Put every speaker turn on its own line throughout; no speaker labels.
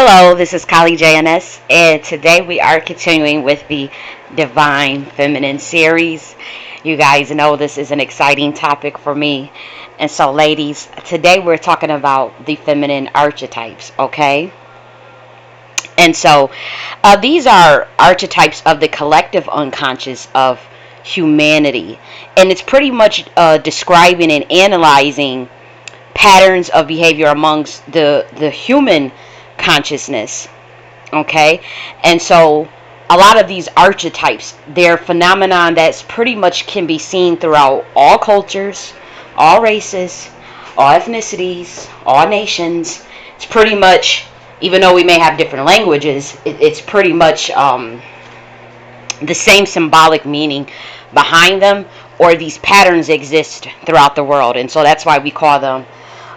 Hello, this is colleague J.N.S. and today we are continuing with the Divine Feminine series. You guys know this is an exciting topic for me. And so, ladies, today we're talking about the feminine archetypes, okay? And so, these are archetypes of the collective unconscious of humanity. And it's pretty much describing and analyzing patterns of behavior amongst the human consciousness. Okay, and so a lot of these archetypes, they're phenomenon that's pretty much can be seen throughout all cultures, all races, all ethnicities, all nations. It's pretty much, even though we may have different languages, it's pretty much the same symbolic meaning behind them, or these patterns exist throughout the world, and so that's why we call them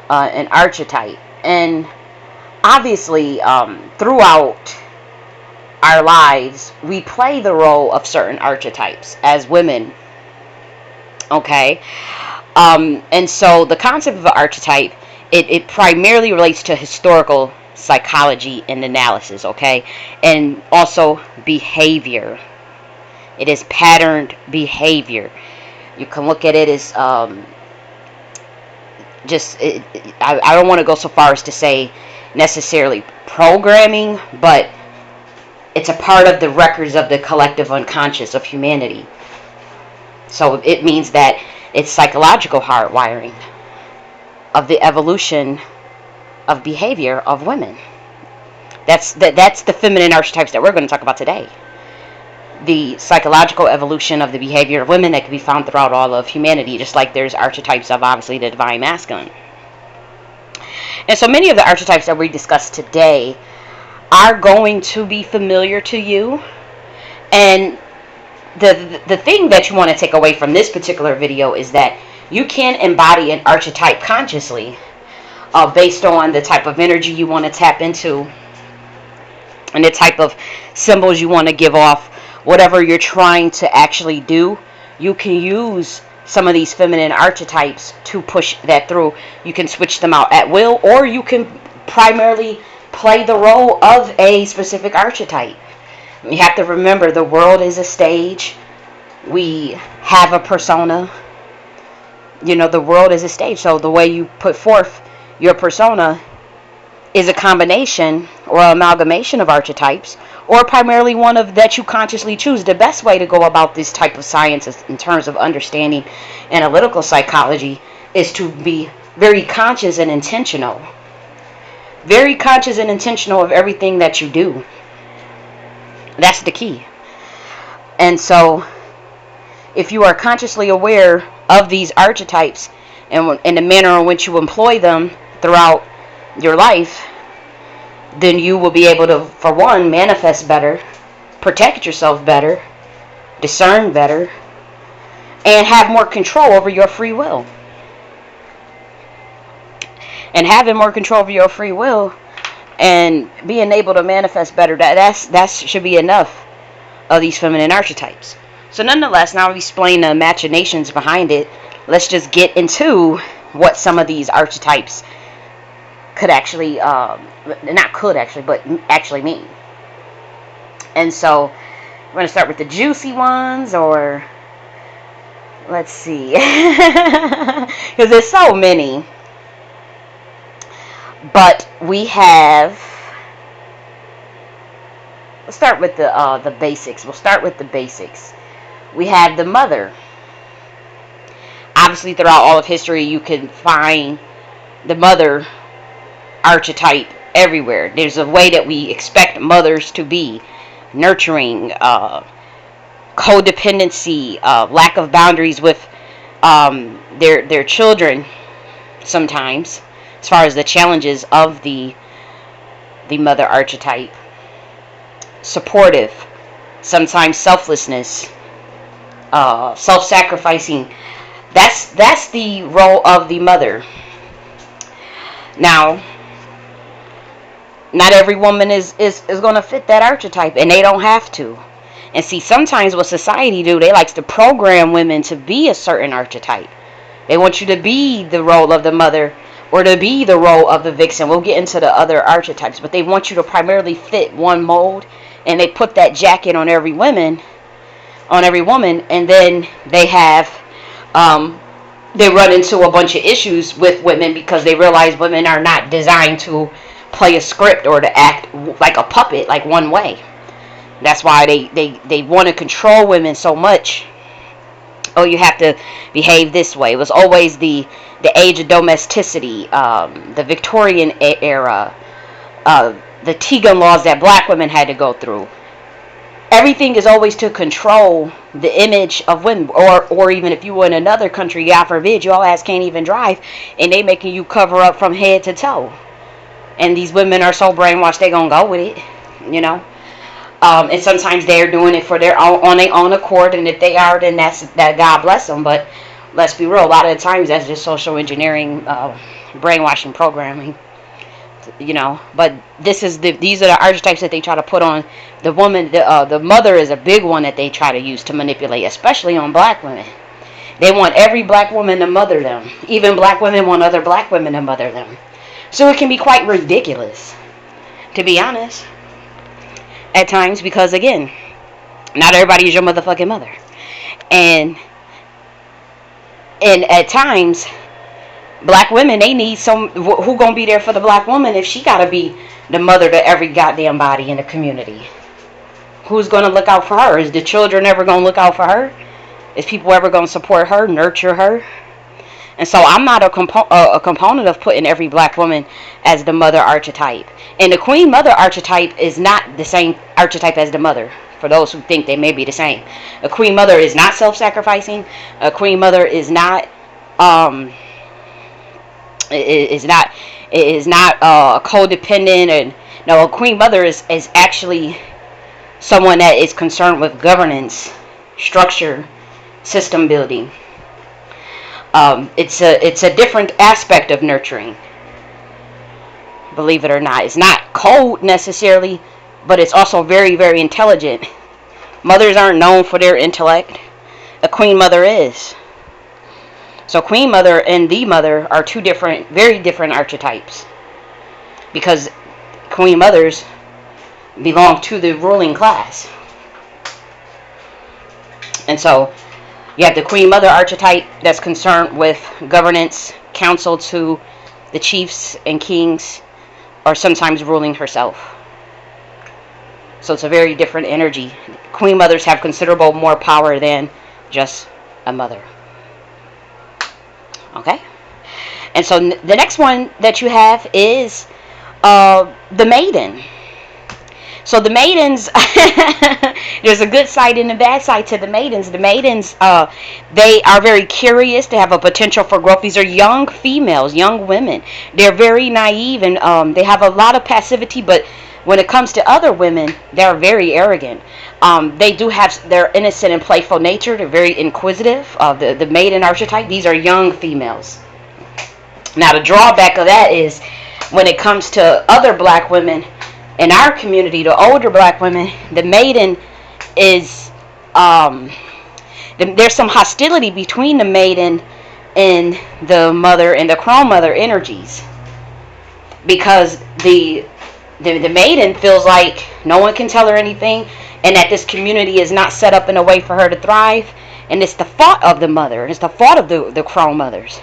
an archetype. And obviously, throughout our lives, we play the role of certain archetypes as women. Okay? And so the concept of an archetype, it primarily relates to historical psychology and analysis, okay? And also behavior. It is patterned behavior. You can look at it as I don't want to go so far as to say necessarily programming, but it's a part of the records of the collective unconscious of humanity. So it means that it's psychological hardwiring of the evolution of behavior of women. That's the feminine archetypes that we're going to talk about today. The psychological evolution of the behavior of women that can be found throughout all of humanity, just like there's archetypes of obviously the divine masculine. And so many of the archetypes that we discussed today are going to be familiar to you. And the thing that you want to take away from this particular video is that you can embody an archetype consciously based on the type of energy you want to tap into and the type of symbols you want to give off. Whatever you're trying to actually do, you can use some of these feminine archetypes to push that through. You can switch them out at will, or you can primarily play the role of a specific archetype. You have to remember, the world is a stage. We have a persona. You know, the world is a stage. So the way you put forth your persona is a combination or amalgamation of archetypes, or primarily one of that you consciously choose. The best way to go about this type of science in terms of understanding analytical psychology is to be very conscious and intentional. Very conscious and intentional of everything that you do. That's the key. And so, if you are consciously aware of these archetypes and the manner in which you employ them throughout your life, then you will be able to, for one, manifest better, protect yourself better, discern better, and have more control over your free will. And having more control over your free will and being able to manifest better, that should be enough of these feminine archetypes. So nonetheless, now we explain the machinations behind it. Let's just get into what some of these archetypes could actually, not could actually, but actually mean. And so, we're going to start with the juicy ones, or let's see, because there's so many. But we have, let's start with the basics. We'll start with the basics. We have the mother. Obviously, throughout all of history, you can find the mother archetype everywhere. There's a way that we expect mothers to be: nurturing, codependency, lack of boundaries with their children sometimes, as far as the challenges of the mother archetype. Supportive, sometimes selflessness, self-sacrificing. That's the role of the mother. Now, not every woman is going to fit that archetype, and they don't have to. And see, sometimes what society do, they likes to program women to be a certain archetype. They want you to be the role of the mother or to be the role of the vixen. We'll get into the other archetypes, but they want you to primarily fit one mold, and they put that jacket on every woman, and then they run into a bunch of issues with women because they realize women are not designed to play a script or to act like a puppet, like one way. That's why they want to control women so much. Oh, you have to behave this way. It was always the age of domesticity, the Victorian era, the Tegan laws that black women had to go through. Everything is always to control the image of women, or even if you were in another country, God forbid, your ass can't even drive, and they making you cover up from head to toe. And these women are so brainwashed they gonna go with it, you know. And sometimes they're doing it for their own accord, and if they are, then that God bless them. But let's be real, a lot of the times that's just social engineering, brainwashing programming, you know. But these are the archetypes that they try to put on the woman. The mother is a big one that they try to use to manipulate, especially on black women. They want every black woman to mother them. Even black women want other black women to mother them. So it can be quite ridiculous, to be honest, at times, because again, not everybody is your motherfucking mother. And at times, black women, they need who gonna be there for the black woman if she gotta be the mother to every goddamn body in the community? Who's gonna look out for her? Is the children ever gonna look out for her? Is people ever gonna support her, nurture her? And so I'm not a component of putting every black woman as the mother archetype. And the queen mother archetype is not the same archetype as the mother, for those who think they may be the same. A queen mother is not self-sacrificing. A queen mother is not codependent. And no, a queen mother is actually someone that is concerned with governance, structure, system building. It's a different aspect of nurturing, believe it or not. It's not cold necessarily, but it's also very, very intelligent. Mothers aren't known for their intellect. A queen mother is. So queen mother and the mother are two different, very different archetypes, because queen mothers belong to the ruling class. And so you have the queen mother archetype that's concerned with governance, counsel to the chiefs and kings, or sometimes ruling herself. So it's a very different energy. Queen mothers have considerable more power than just a mother. Okay? And so the next one that you have is the maiden. So the maidens, there's a good side and a bad side to the maidens. The maidens, they are very curious. They have a potential for growth. These are young females, young women. They're very naive, and they have a lot of passivity, but when it comes to other women, they're very arrogant. They do have their innocent and playful nature. They're very inquisitive. The maiden archetype, these are young females. Now, the drawback of that is when it comes to other black women, in our community, the older black women, the maiden is, there's some hostility between the maiden and the mother and the crone mother energies. Because the maiden feels like no one can tell her anything, and that this community is not set up in a way for her to thrive. And it's the fault of the mother, and it's the fault of the crone mothers.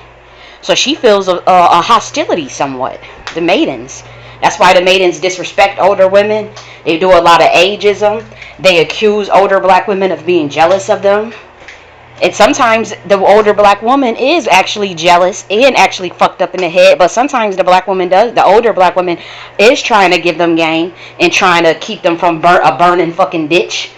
So she feels a hostility somewhat, the maidens. That's why the maidens disrespect older women. They do a lot of ageism. They accuse older black women of being jealous of them. And sometimes the older black woman is actually jealous and actually fucked up in the head. But sometimes the older black woman is trying to give them game and trying to keep them from a burning fucking ditch.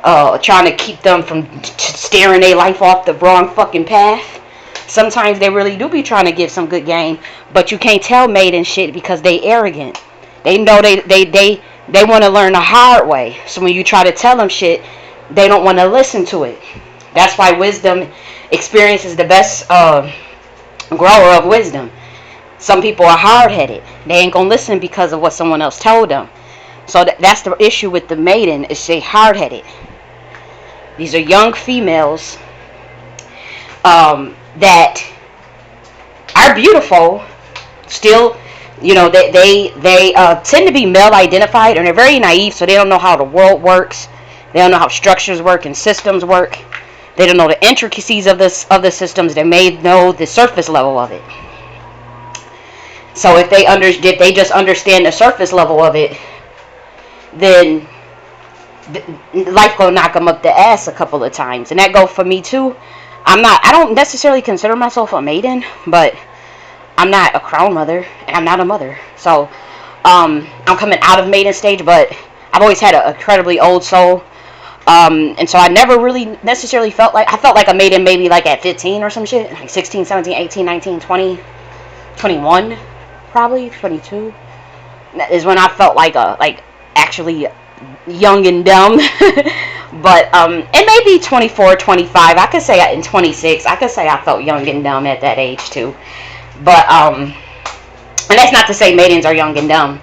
Trying to keep them from steering their life off the wrong fucking path. Sometimes they really do be trying to give some good game, but you can't tell maiden shit because they arrogant. They know they want to learn the hard way. So when you try to tell them shit, they don't want to listen to it. That's why wisdom experience is the best grower of wisdom. Some people are hard-headed. They ain't gonna listen because of what someone else told them. So that's the issue with the maiden, is they hard-headed. These are young females that are beautiful, Still, they tend to be male identified, and they're very naive, so they don't know how the world works. They don't know how structures work and systems work. They don't know the intricacies of the systems. They may know the surface level of it. So if they just understand the surface level of it, then life gonna knock them up the ass a couple of times, and that go for me too. I don't necessarily consider myself a maiden, but I'm not a crown mother, and I'm not a mother. So I'm coming out of maiden stage, but I've always had an incredibly old soul. And so I never really necessarily felt like, I felt like a maiden maybe like at 15 or some shit, like 16, 17, 18, 19, 20, 21, probably 22 is when I felt like actually young and dumb. But it may be 24, 25. I could say in 26, I could say I felt young and dumb at that age too. But and that's not to say maidens are young and dumb,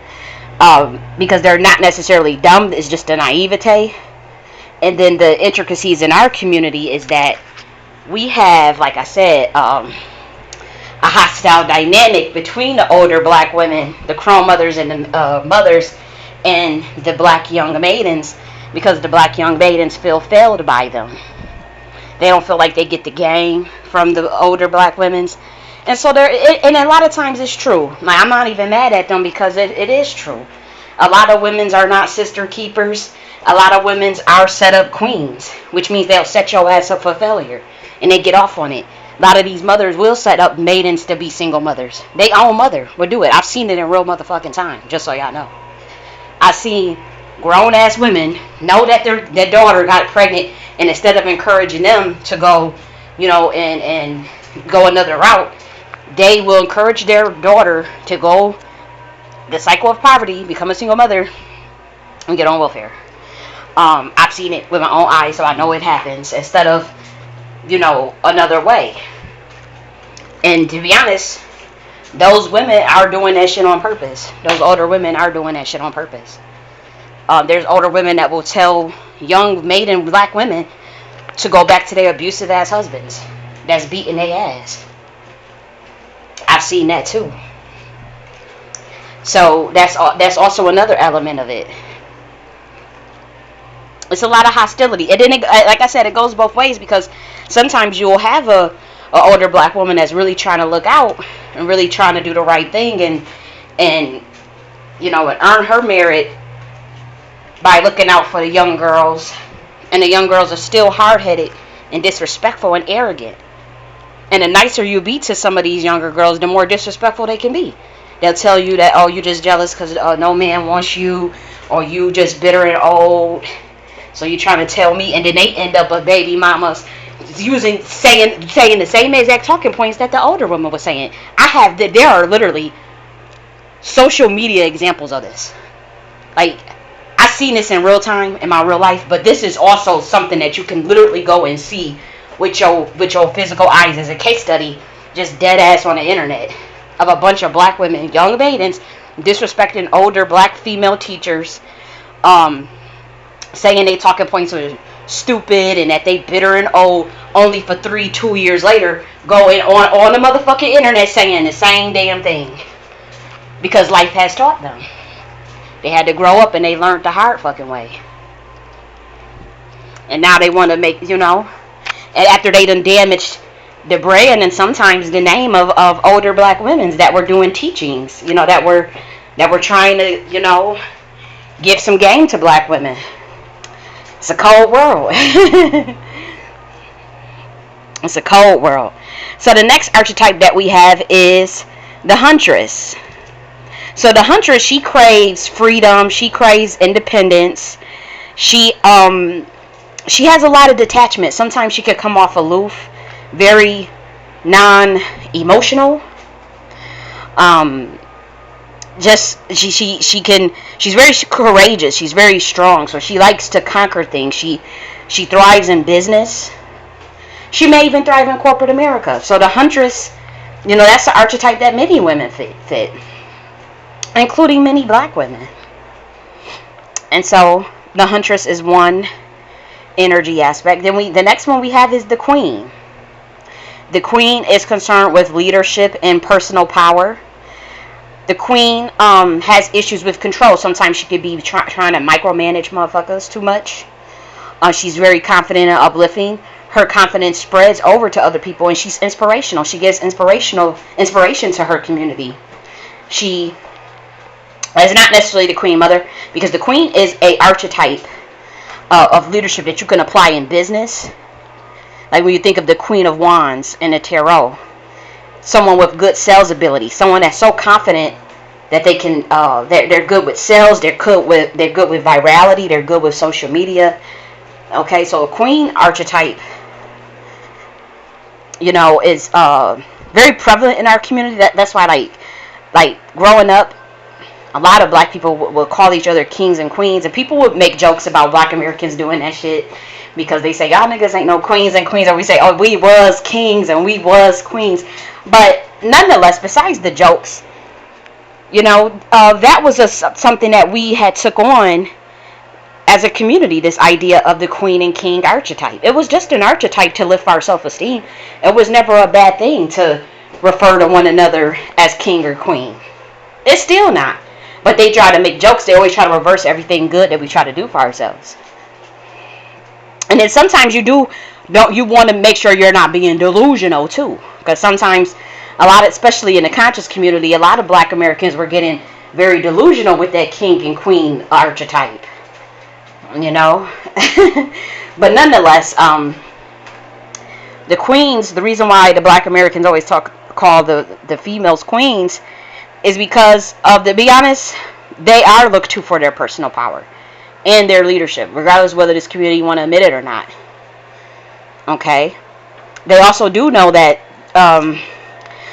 because they're not necessarily dumb. It's just a naivete. And then the intricacies in our community is that we have, like I said, a hostile dynamic between the older black women, the crone mothers and the mothers, and the black young maidens, because the black young maidens feel failed by them. They don't feel like they get the game from the older black women's. And so and a lot of times it's true. Like, I'm not even mad at them, because it is true. A lot of women's are not sister keepers. A lot of women's are set up queens, which means they'll set your ass up for failure, and they get off on it. A lot of these mothers will set up maidens to be single mothers. They own mother will do it. I've seen it in real motherfucking time, just so y'all know. I've seen grown ass women know that their daughter got pregnant, and instead of encouraging them to go, and go another route, they will encourage their daughter to go the cycle of poverty, become a single mother, and get on welfare. I've seen it with my own eyes, so I know it happens, instead of, another way. And to be honest, those women are doing that shit on purpose. Those older women are doing that shit on purpose. There's older women that will tell young maiden black women to go back to their abusive ass husbands that's beating their ass. I've seen that too. So that's also another element of it. It's a lot of hostility. And then, like I said, it goes both ways, because sometimes you'll have a older black woman that's really trying to look out and really trying to do the right thing, and earn her merit by looking out for the young girls. And the young girls are still hard-headed and disrespectful and arrogant. And the nicer you be to some of these younger girls, the more disrespectful they can be. They'll tell you that, oh, you're just jealous because no man wants you, or you just bitter and old. So you're trying to tell me, and then they end up a baby mamas saying the same exact talking points that the older woman was saying. There are literally social media examples of this. Like, I've seen this in real time in my real life, but this is also something that you can literally go and see with your physical eyes as a case study, just dead ass on the internet, of a bunch of black women, young maidens, disrespecting older black female teachers, saying they talking points are stupid and that they bitter and old, only for 2 years later going on the motherfucking internet saying the same damn thing, because life has taught them. They had to grow up and they learned the hard fucking way. And now they want to make, and after they done damaged the brand and sometimes the name of older black women that were doing teachings, that were trying to, give some game to black women. It's a cold world. It's a cold world. So the next archetype that we have is the huntress. So the huntress, she craves freedom. She craves independence. She has a lot of detachment. Sometimes she could come off aloof, very non-emotional. She's very courageous. She's very strong. So she likes to conquer things. She thrives in business. She may even thrive in corporate America. So the huntress, that's the archetype that many women fit, including many black women. And so the huntress is one energy aspect. Then the next one we have is the queen. The queen is concerned with leadership and personal power. The queen has issues with control. Sometimes she could be trying to micromanage motherfuckers too much. She's very confident and uplifting. Her confidence spreads over to other people, and she's inspirational. She gives inspiration to her community. She is not necessarily the queen mother, because the queen is a archetype of leadership that you can apply in business. Like when you think of the Queen of Wands in the tarot, someone with good sales ability, someone that's so confident that they can, they're good with sales, they're good with virality, they're good with social media. Okay, so a queen archetype, is very prevalent in our community. That's why, like growing up, a lot of black people will call each other kings and queens, and people would make jokes about black Americans doing that shit because they say y'all niggas ain't no queens and queens, and we say, oh, we was kings and we was queens. But nonetheless, besides the jokes, that was something that we had took on as a community, this idea of the queen and king archetype. It was just an archetype to lift our self-esteem. It was never a bad thing to refer to one another as king or queen. It's still not. But they try to make jokes. They always try to reverse everything good that we try to do for ourselves. And then sometimes you want to make sure you're not being delusional too. Because sometimes, especially in the conscious community, a lot of black Americans were getting very delusional with that king and queen archetype. But nonetheless, the queens, the reason why the black Americans always call the females queens is because to be honest, they are looked to for their personal power and their leadership, regardless whether this community want to admit it or not. Okay? They also do know that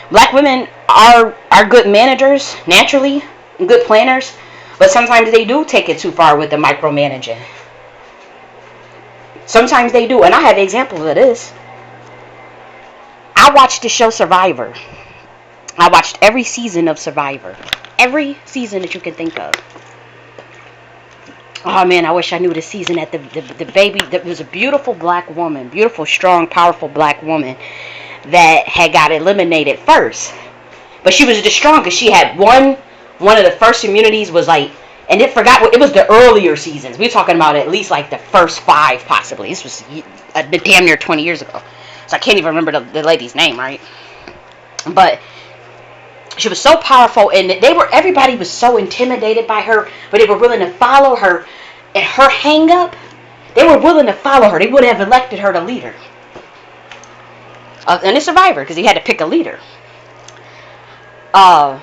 black women are good managers, naturally, and good planners, but sometimes they do take it too far with the micromanaging. Sometimes they do, and I have examples of this. I watched the show Survivor. I watched every season of Survivor. Every season that you can think of. Oh man, I wish I knew the season that the baby, there was a beautiful black woman, beautiful, strong, powerful black woman that had got eliminated first. But she was the strongest. She had one of the first immunities was like, and it was the earlier seasons. We're talking about at least like the first 5 possibly. This was damn near 20 years ago. So I can't even remember the lady's name, right? But she was so powerful, and everybody was so intimidated by her, but they were willing to follow her. And her hang up, they were willing to follow her. They would have elected her the leader. And a survivor, because he had to pick a leader. Her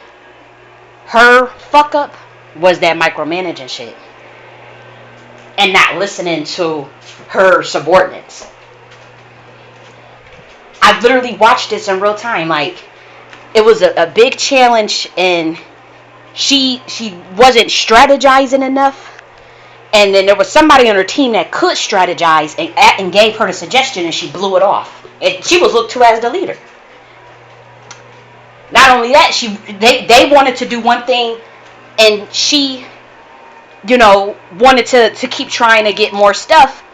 fuck up was that micromanaging shit. And not listening to her subordinates. I literally watched this in real time, like, it was a big challenge, and she wasn't strategizing enough. And then there was somebody on her team that could strategize and gave her the suggestion, and she blew it off. And she was looked to as the leader. Not only that, they wanted to do one thing, and she, wanted to keep trying to get more stuff.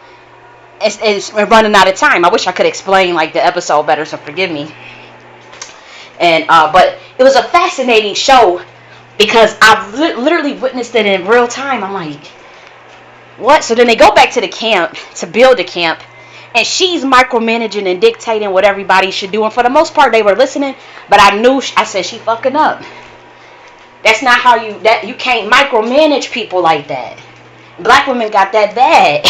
It's running out of time. I wish I could explain like the episode better, so forgive me. And but it was a fascinating show because I literally witnessed it in real time. I'm like, what? So then they go back to the camp to build the camp, and she's micromanaging and dictating what everybody should do. And for the most part, they were listening. But I said, she fucking up. That's not how you can't micromanage people like that. Black women got that bad.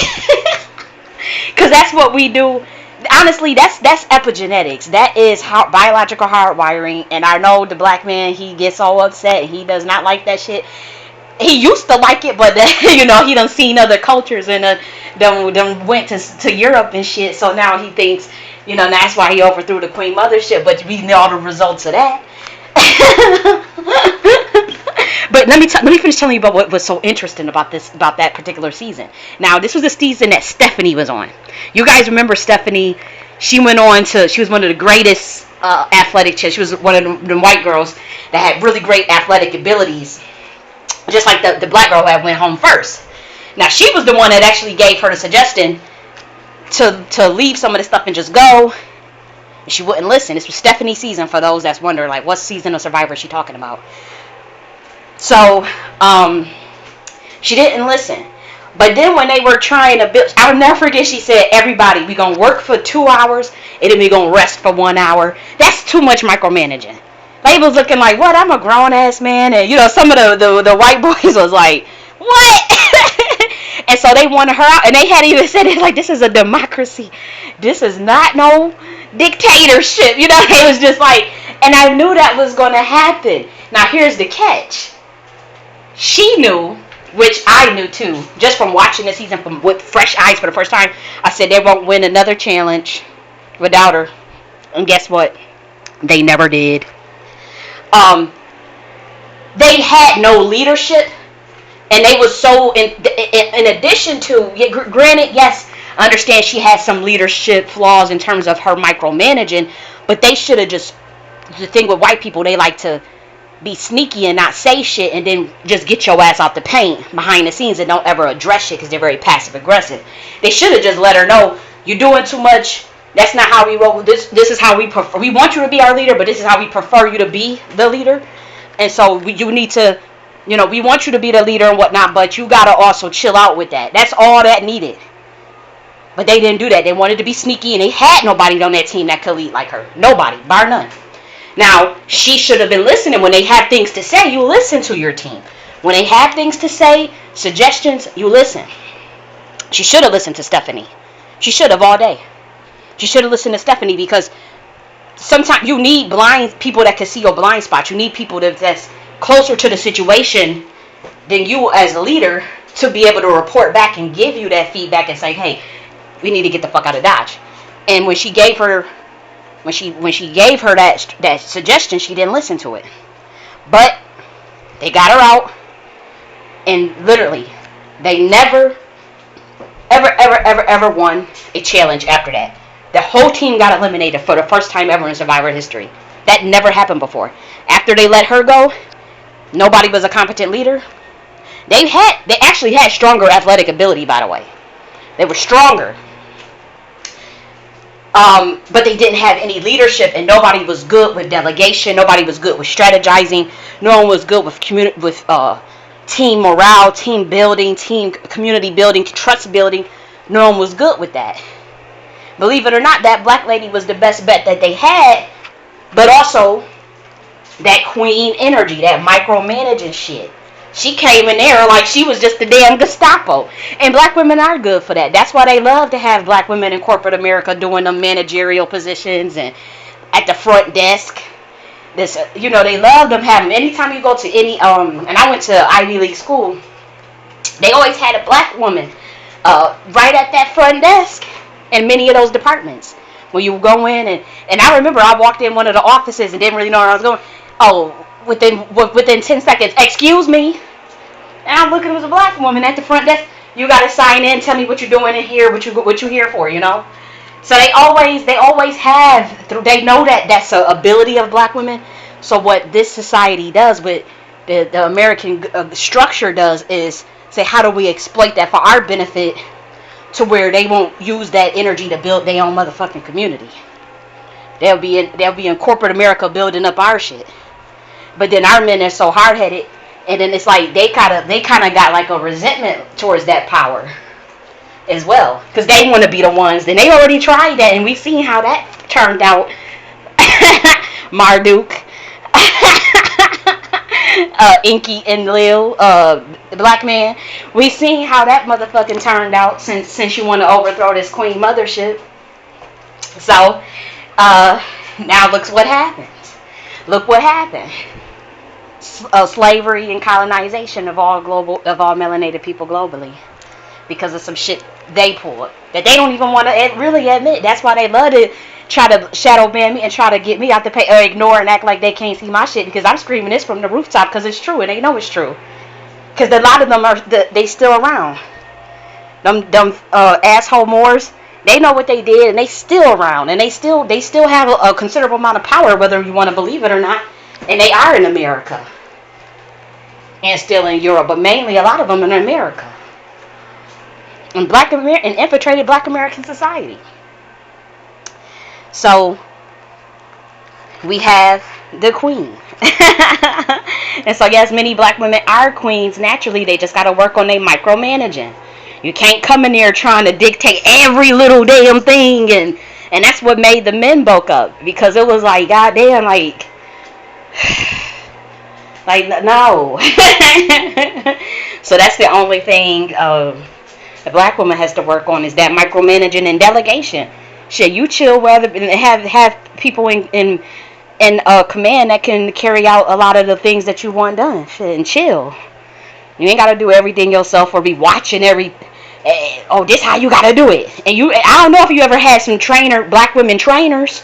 Because that's what we do. Honestly, that's epigenetics. That is biological hardwiring. And I know the black man, he gets all upset. He does not like that shit. He used to like it, but he done seen other cultures and done went to Europe and shit. So now he thinks, that's why he overthrew the Queen Mother shit. But we know the results of that. But let me finish telling you about what was so interesting about that particular season. Now, this was the season that Stephanie was on. You guys remember Stephanie? She went on she was one of the greatest athletic chicks. She was one of the white girls that had really great athletic abilities. Just like the black girl that went home first. Now, she was the one that actually gave her the suggestion to leave some of the stuff and just go. And she wouldn't listen. This was Stephanie's season, for those that's wondering, like, what season of Survivor is she talking about? So, she didn't listen. But then when they were trying to build, I'll never forget, she said, everybody, we going to work for 2 hours and then we going to rest for 1 hour. That's too much micromanaging. They was looking like, what? I'm a grown-ass man. And, some of the white boys was like, what? And so they wanted her out. And they had even said it like, this is a democracy. This is not no dictatorship. It was just like, and I knew that was going to happen. Now, here's the catch. She knew, which I knew too, just from watching the season with fresh eyes for the first time. I said they won't win another challenge without her. And guess what? They never did. They had no leadership, and they was so in addition to, granted, yes, I understand she had some leadership flaws in terms of her micromanaging, but they should have just, the thing with white people, they like to be sneaky and not say shit and then just get your ass out the paint behind the scenes and don't ever address shit because they're very passive aggressive. They should have just let her know, you're doing too much. That's not how we roll. This is how we prefer. We want you to be our leader, but this is how we prefer you to be the leader. And so you need to, we want you to be the leader and whatnot, but you got to also chill out with that. That's all that needed. But they didn't do that. They wanted to be sneaky, and they had nobody on that team that could lead like her. Nobody, bar none. Now, she should have been listening. When they have things to say, you listen to your team. When they have things to say, suggestions, you listen. She should have listened to Stephanie. She should have all day. She should have listened to Stephanie, because sometimes you need blind people that can see your blind spots. You need people that's closer to the situation than you as a leader to be able to report back and give you that feedback and say, hey, we need to get the fuck out of Dodge. And when she gave her that suggestion, she didn't listen to it. But they got her out, and literally they never ever won a challenge after that. The whole team got eliminated for the first time ever in Survivor history. That never happened before. After they let her go, nobody was a competent leader. They actually had stronger athletic ability, by the way. They were stronger. But they didn't have any leadership, and nobody was good with delegation. Nobody was good with strategizing. No one was good with team morale, team building, team community building, trust building. No one was good with that. Believe it or not, that black lady was the best bet that they had, but also that queen energy, that micromanaging shit. She came in there like she was just the damn Gestapo. And black women are good for that. That's why they love to have black women in corporate America doing them managerial positions and at the front desk. They love them having. Anytime you go to any and I went to Ivy League school, they always had a black woman right at that front desk in many of those departments. When you go in and I remember I walked in one of the offices and didn't really know where I was going. Oh, within 10 seconds, excuse me. And I'm looking, it was a black woman at the front desk. You got to sign in, tell me what you're doing in here, what you here for, So they always have, they know that that's an ability of black women. So what this society does, with the American structure does, is say, how do we exploit that for our benefit, to where they won't use that energy to build their own motherfucking community. They'll be in corporate America building up our shit. But then our men are so hard-headed, and then it's like they kind of got like a resentment towards that power as well, because they want to be the ones. Then they already tried that, and we've seen how that turned out. Marduk, Inky and Lil, the black man. We've seen how that motherfucking turned out since you want to overthrow this queen mothership. So now look what happened. Look what happened. Slavery and colonization of all melanated people globally, because of some shit they pulled that they don't even want to really admit. That's why they love to try to shadow ban me and try to get me out the pay, or ignore and act like they can't see my shit, because I'm screaming this from the rooftop because it's true and they know it's true. Because a lot of them they still around. Them asshole Moors, they know what they did and they still around, and they still have a considerable amount of power, whether you want to believe it or not. And they are in America. And still in Europe. But mainly a lot of them in America. And infiltrated black American society. So, we have the queen. And so yes, many black women are queens naturally. They just got to work on their micromanaging. You can't come in there trying to dictate every little damn thing, and that's what made the men bulk up, because it was like, goddamn, like no. So that's the only thing the black woman has to work on, is that micromanaging and delegation. Shit, you chill rather than have people in command that can carry out a lot of the things that you want done. Shit, and chill. You ain't gotta do everything yourself or be watching every. Oh, this how you gotta do it. And I don't know if you ever had some black women trainers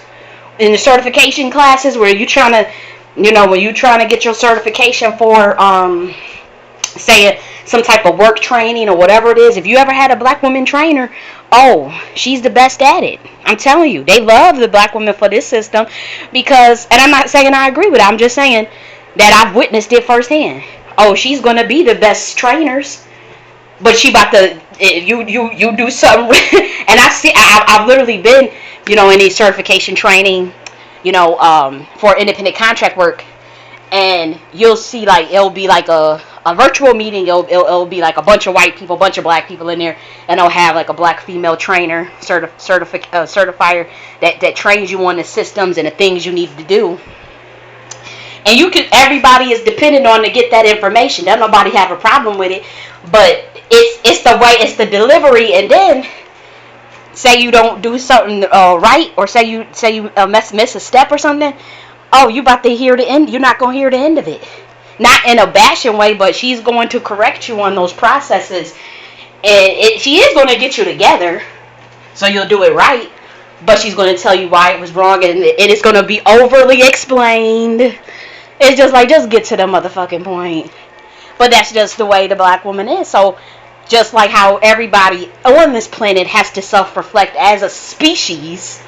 in the certification classes where you trying to, when you trying to get your certification for say some type of work training or whatever it is. If you ever had a black woman trainer, oh, she's the best at it. I'm telling you, they love the black women for this system, because, and I'm not saying I agree with it, I'm just saying that I've witnessed it firsthand. Oh, she's gonna be the best trainers, but she about to you do something. And I've literally been in these certification training, for independent contract work, and you'll see, like, it'll be like a virtual meeting. It'll be like a bunch of white people, a bunch of black people in there, and they'll have like a black female trainer, certifier that trains you on the systems and the things you need to do. And everybody is dependent on to get that information. Doesn't nobody have a problem with it, but it's the way, it's the delivery. And then say you don't do something right, or say you miss a step or something. Oh, you about to hear the end. You're not gonna hear the end of it. Not in a bashing way, but she's going to correct you on those processes, and she is going to get you together, so you'll do it right. But she's going to tell you why it was wrong, and it's going to be overly explained. It's just like, just get to the motherfucking point. But that's just the way the black woman is. So just like how everybody on this planet has to self-reflect as a species,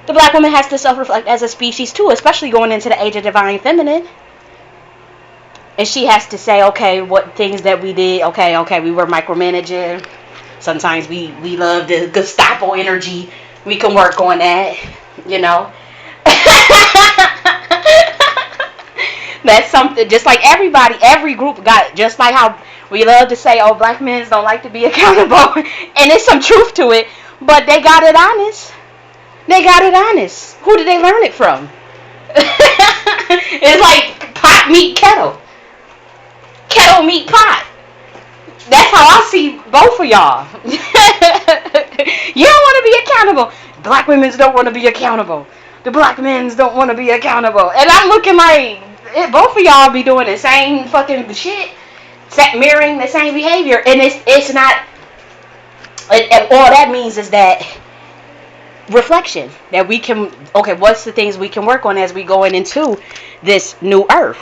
the black woman has to self-reflect as a species too, especially going into the age of divine feminine. And she has to say, okay, what things that we did, okay, we were micromanaging. Sometimes we love the Gestapo energy. We can work on that, That's something, just like every group got, just like how we love to say, oh, black men don't like to be accountable. And there's some truth to it, but they got it honest. Who did they learn it from? It's like pot meet kettle. Kettle meet pot. That's how I see both of y'all. You don't want to be accountable. Black women don't want to be accountable. The black men don't want to be accountable. And I'm looking like, both of y'all be doing the same fucking shit, mirroring the same behavior, and it's not. All that means is that reflection, that we can, okay, what's the things we can work on as we going into this new earth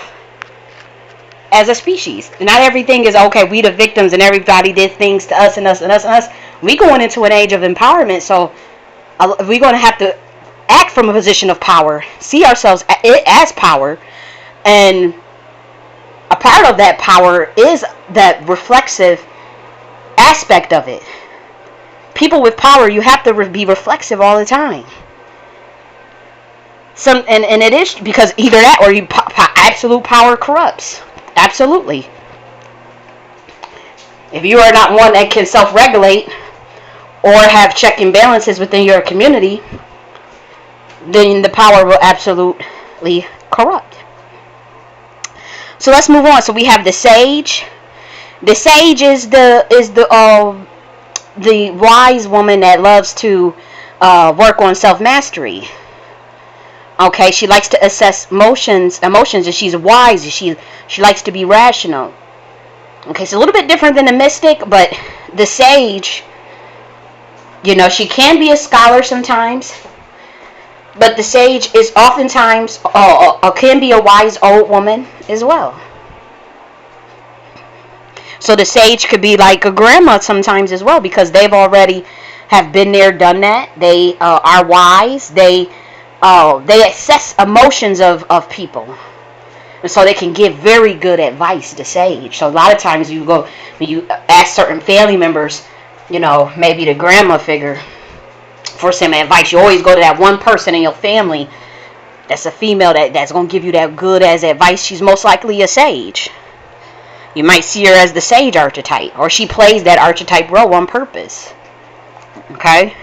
as a species. Not everything is, okay, we the victims and everybody did things to us and us and us and us. We going into an age of empowerment, so we're going to have to act from a position of power, see ourselves as power, and a part of that power is that reflexive aspect of it. People with power, you have to be reflexive all the time. And it is, because either that or absolute power corrupts. Absolutely. If you are not one that can self-regulate or have check and balances within your community, then the power will absolutely corrupt. So let's move on. So we have the sage. The sage is the wise woman that loves to work on self-mastery. Okay, she likes to assess emotions, and she's wise. She likes to be rational. Okay, it's a little bit different than the mystic, but the sage, she can be a scholar sometimes, but the sage is oftentimes can be a wise old woman as well. So the sage could be like a grandma sometimes as well, because they've already have been there, done that. They are wise. They assess emotions of people, and so they can give very good advice to sage. So a lot of times when you ask certain family members, maybe the grandma figure, for some advice, you always go to that one person in your family That's a female that's going to give you that good as advice. She's most likely a sage. You might see her as the sage archetype, or she plays that archetype role on purpose. Okay?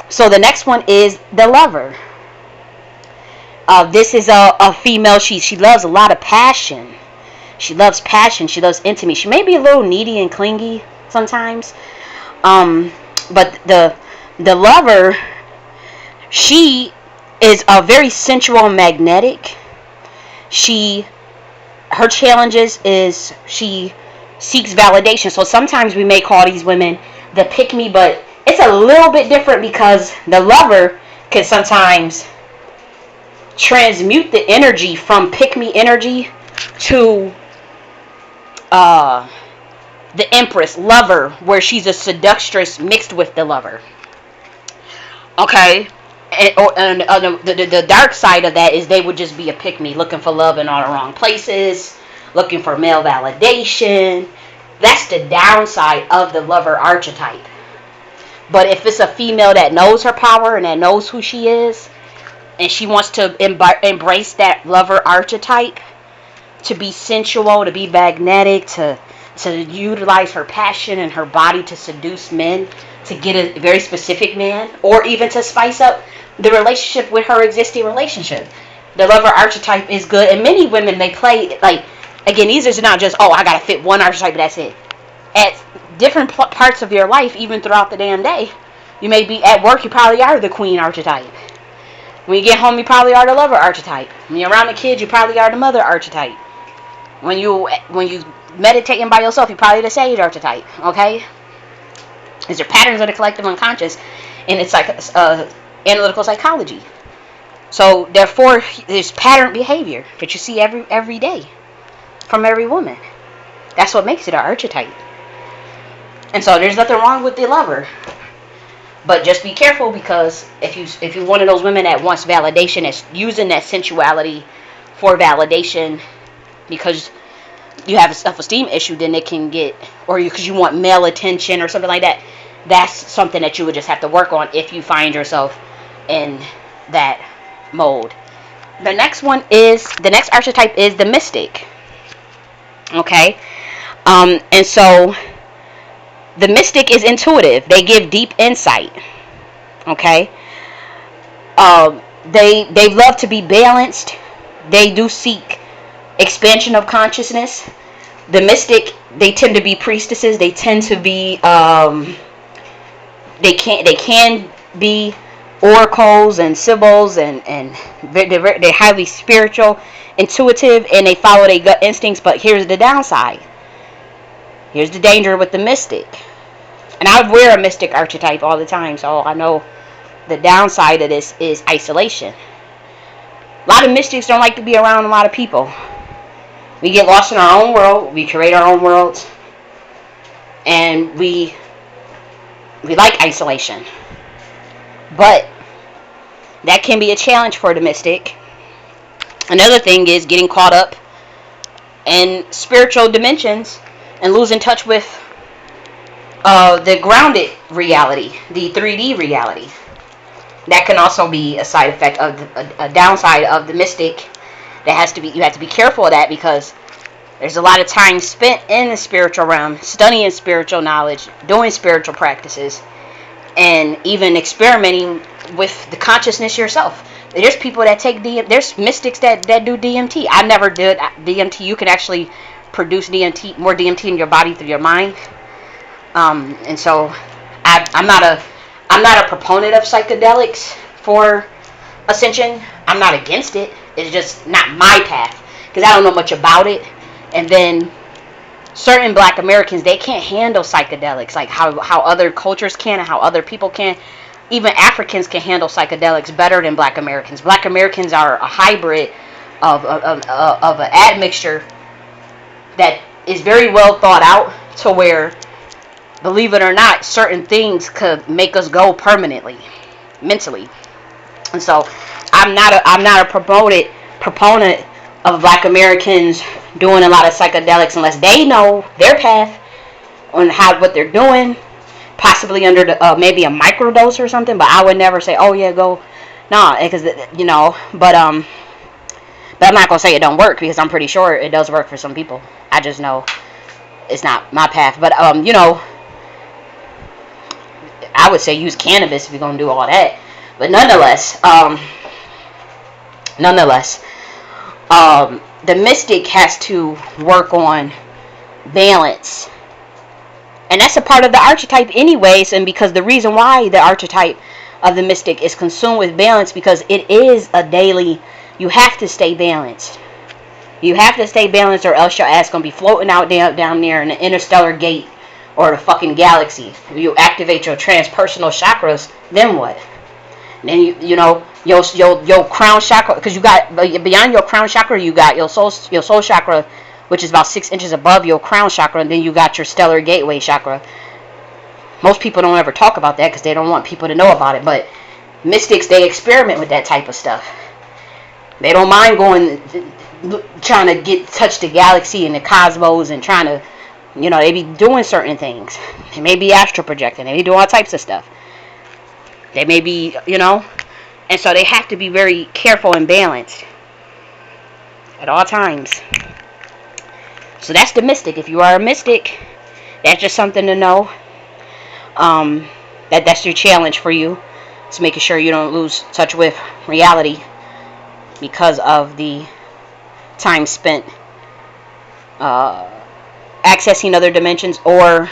So the next one is the lover. This is a female. She loves a lot of passion. She loves passion. She loves intimacy. She may be a little needy and clingy sometimes. But the lover, she is a very sensual and magnetic. Her challenges is she seeks validation. So sometimes we may call these women the pick me, but it's a little bit different because the lover can sometimes transmute the energy from pick me energy to the empress lover, where she's a seductress mixed with the lover. Okay? And the dark side of that is they would just be a pick me, looking for love in all the wrong places, looking for male validation. That's the downside of the lover archetype. But if it's a female that knows her power and that knows who she is, and she wants to embrace that lover archetype, to be sensual, to be magnetic, to utilize her passion and her body to seduce men, to get a very specific man, or even to spice up the relationship with her existing relationship. The lover archetype is good, and many women, they play, like, again, these are not just, I gotta fit one archetype, that's it. At different parts of your life, even throughout the damn day, you may be at work, you probably are the queen archetype. When you get home, you probably are the lover archetype. When you're around the kids, you probably are the mother archetype. When you meditating by yourself, you're probably the sage archetype. Okay? These are patterns of the collective unconscious, and it's like analytical psychology. So therefore, there's pattern behavior that you see every day from every woman. That's what makes it an archetype. And so there's nothing wrong with the lover. But just be careful, because if you're one of those women that wants validation, that's using that sensuality for validation because you have a self-esteem issue, then it can get, or because you want male attention or something like that, that's something that you would just have to work on if you find yourself in that mode. The next archetype is the mystic. Okay? And so the mystic is intuitive. They give deep insight. Okay? They love to be balanced. They do seek expansion of consciousness. The mystic, they tend to be priestesses. They tend to be they can be oracles and sibyls, and they're highly spiritual, intuitive, and they follow their gut instincts. But here's the downside. Here's the danger with the mystic. And I wear a mystic archetype all the time, so I know the downside of this is isolation. A lot of mystics don't like to be around a lot of people. We get lost in our own world. We create our own worlds. And we like isolation. But that can be a challenge for the mystic. Another thing is getting caught up in spiritual dimensions and losing touch with the grounded reality, the 3D reality. That can also be a side effect of a downside of the mystic. You have to be careful of that, because there's a lot of time spent in the spiritual realm, studying spiritual knowledge, doing spiritual practices, and even experimenting with the consciousness yourself. There's people that take there's mystics that do DMT. I never did DMT. You can actually produce more DMT in your body through your mind. And so I'm not a proponent of psychedelics for ascension. I'm not against it. It's just not my path, because I don't know much about it. And then certain Black Americans, they can't handle psychedelics like how other cultures can and how other people can. Even Africans can handle psychedelics better than Black Americans. Black Americans are a hybrid of an admixture that is very well thought out, to where, believe it or not, certain things could make us go permanently, mentally. And so I'm not a proponent of Black Americans doing a lot of psychedelics unless they know their path on what they're doing, possibly under maybe a microdose or something. But I would never say, oh yeah, go. No, because but I'm not gonna say it don't work because I'm pretty sure it does work for some people. I just know it's not my path. But I would say use cannabis if you're gonna do all that. But nonetheless, the mystic has to work on balance, and that's a part of the archetype anyways. And because the reason why the archetype of the mystic is consumed with balance, because it is a daily, you have to stay balanced. You have to stay balanced, or else your ass gonna be floating out down there in the interstellar gate or the fucking galaxy. If you activate your transpersonal chakras, then what? Then your crown chakra, because you got beyond your crown chakra, you got your soul chakra, which is about 6 inches above your crown chakra, and then you got your stellar gateway chakra. Most people don't ever talk about that because they don't want people to know about it. But mystics, they experiment with that type of stuff. They don't mind going, trying to touch the galaxy and the cosmos and trying to, they be doing certain things. They may be astral projecting. They may do all types of stuff. They may be, and so they have to be very careful and balanced at all times. So that's the mystic. If you are a mystic, that's just something to know. That's your challenge for you. It's making sure you don't lose touch with reality because of the time spent accessing other dimensions, or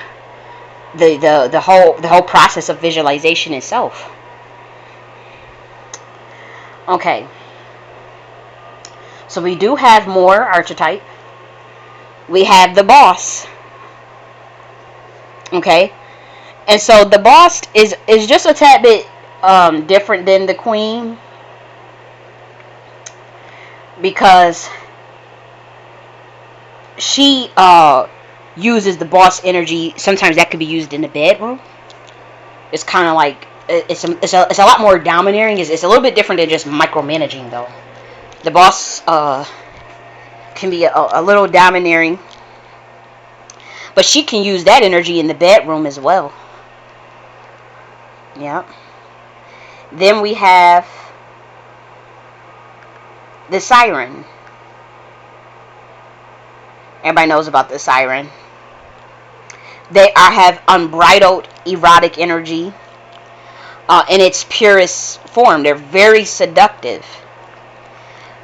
the whole process of visualization itself. Okay. So we do have more archetype. We have the boss. Okay. And so the boss is just a tad bit different than the queen, because she uses the boss energy. Sometimes that could be used in the bedroom. It's kind of like it's a lot more domineering. It's a little bit different than just micromanaging, though. The boss can be a little domineering, but she can use that energy in the bedroom as well. Yeah. Then we have the siren. Everybody knows about the siren. They have unbridled erotic energy in its purest form. They're very seductive.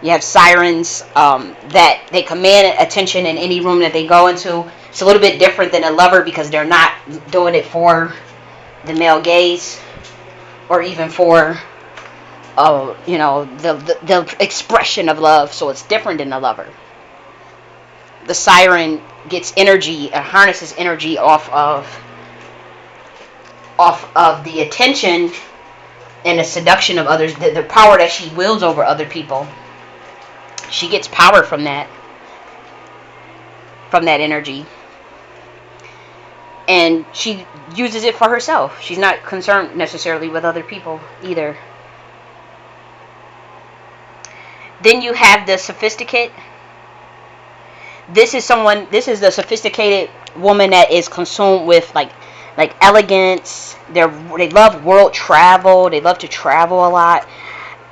You have sirens that they command attention in any room that they go into. It's a little bit different than a lover because they're not doing it for the male gaze or even for the expression of love. So it's different than a lover. The siren gets energy, harnesses energy off of the attention and the seduction of others, the power that she wields over other people. She gets power from that energy, and she uses it for herself. She's not concerned necessarily with other people either. Then you have the sophisticate. This is the sophisticated woman that is consumed with like elegance. They love world travel. They love to travel a lot,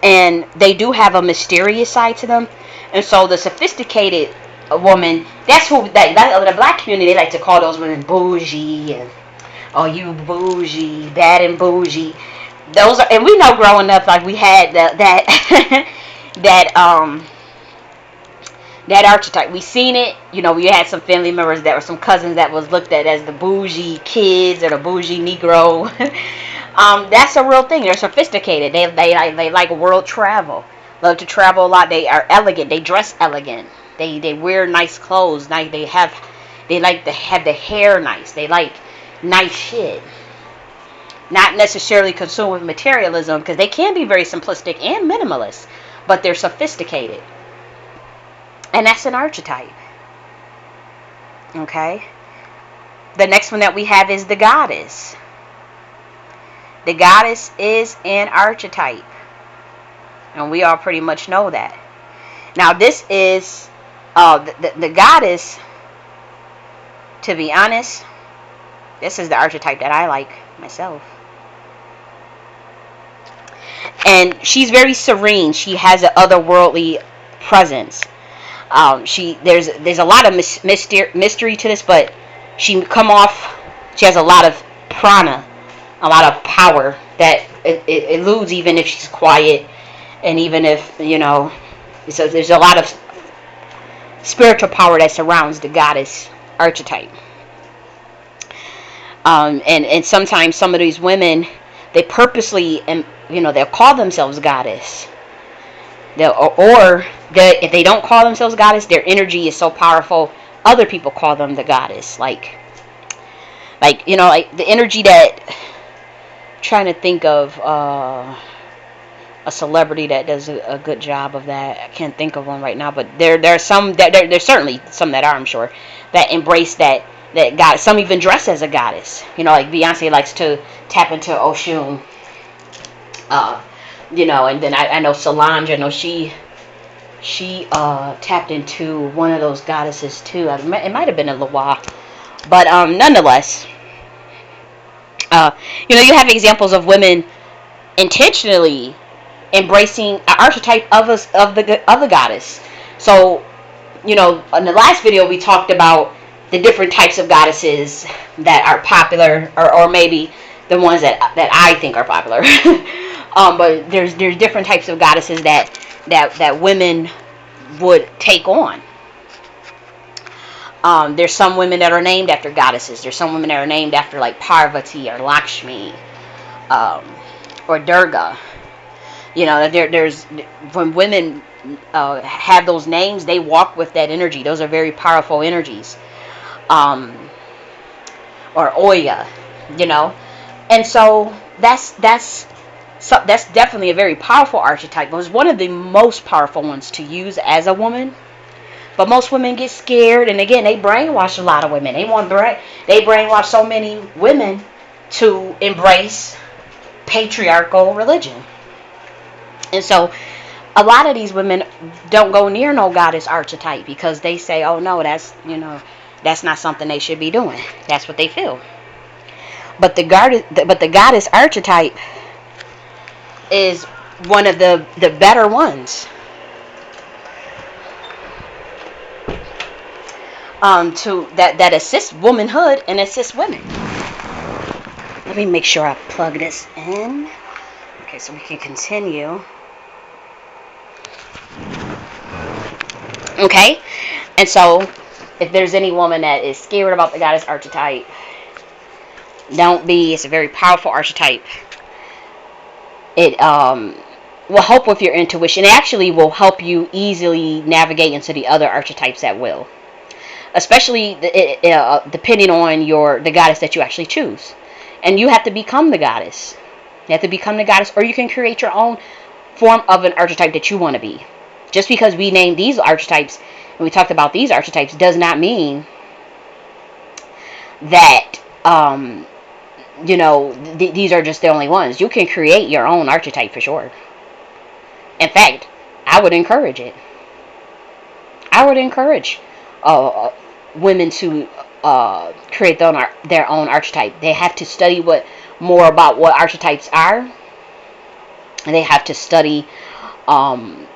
and they do have a mysterious side to them. And so the sophisticated woman, that's who the black community, they like to call those women bougie, and you bougie, bad and bougie. Those are, and we know growing up, like we had that that archetype. We seen it. We had some family members that were some cousins that was looked at as the bougie kids or the bougie Negro. That's a real thing. They're sophisticated. They like world travel. Love to travel a lot. They are elegant. They dress elegant. They wear nice clothes. They like to have the hair nice. They like nice shit. Not necessarily consumed with materialism, because they can be very simplistic and minimalist, but they're sophisticated. And that's an archetype. Okay. The next one that we have is the goddess. The goddess is an archetype. And we all pretty much know that. Now this is the goddess, to be honest, this is the archetype that I like myself. And she's very serene. She has an otherworldly presence. There's a lot of mystery to this, but she come off. She has a lot of prana, a lot of power that it eludes even if she's quiet, and even if So there's a lot of spiritual power that surrounds the goddess archetype. And sometimes some of these women, they purposely, and they'll call themselves goddess. If they don't call themselves goddess, their energy is so powerful. Other people call them the goddess, like the energy that. Trying to think of a celebrity that does a good job of that. I can't think of one right now, but there's certainly some that are, I'm sure, that embrace that goddess. Some even dress as a goddess. Like Beyonce likes to tap into Oshun. And then I know Solange. I know she tapped into one of those goddesses too. It might have been a Loa, but nonetheless, you have examples of women intentionally embracing an archetype of the goddess. So, in the last video we talked about the different types of goddesses that are popular, or maybe the ones that I think are popular. But there's different types of goddesses that women would take on. There's some women that are named after goddesses. There's some women that are named after like Parvati or Lakshmi, or Durga. There's when women have those names, they walk with that energy. Those are very powerful energies. Or Oya, and so that's definitely a very powerful archetype. It was one of the most powerful ones to use as a woman. But most women get scared, and again, they brainwash a lot of women. They brainwash so many women to embrace patriarchal religion. And so a lot of these women don't go near no goddess archetype because they say, oh no, that's not something they should be doing. That's what they feel. But the goddess archetype is one of the better ones. That assists womanhood and assists women. Let me make sure I plug this in. Okay, so we can continue. Okay, and so if there's any woman that is scared about the goddess archetype, don't be. It's a very powerful archetype. It will help with your intuition. It actually will help you easily navigate into the other archetypes at will. Especially depending on the goddess that you actually choose. And you have to become the goddess. You have to become the goddess, or you can create your own form of an archetype that you want to be. Just because we named these archetypes, and we talked about these archetypes, does not mean that, these are just the only ones. You can create your own archetype for sure. In fact, I would encourage it. I would encourage women to create their own archetype. They have to study more about what archetypes are. And they have to study, in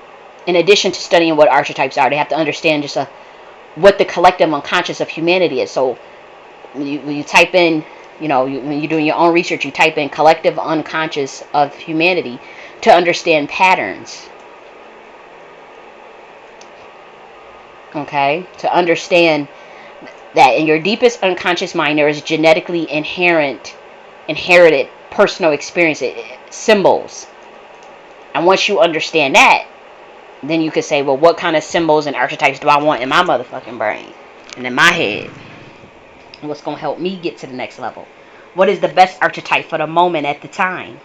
addition to studying what archetypes are, they have to understand just what the collective unconscious of humanity is. So when you type in, when you're doing your own research, you type in collective unconscious of humanity to understand patterns. Okay? To understand that in your deepest unconscious mind there is genetically inherited personal experience, symbols. And once you understand that, then you could say, well, what kind of symbols and archetypes do I want in my motherfucking brain and in my head? And what's going to help me get to the next level? What is the best archetype for the moment at the time?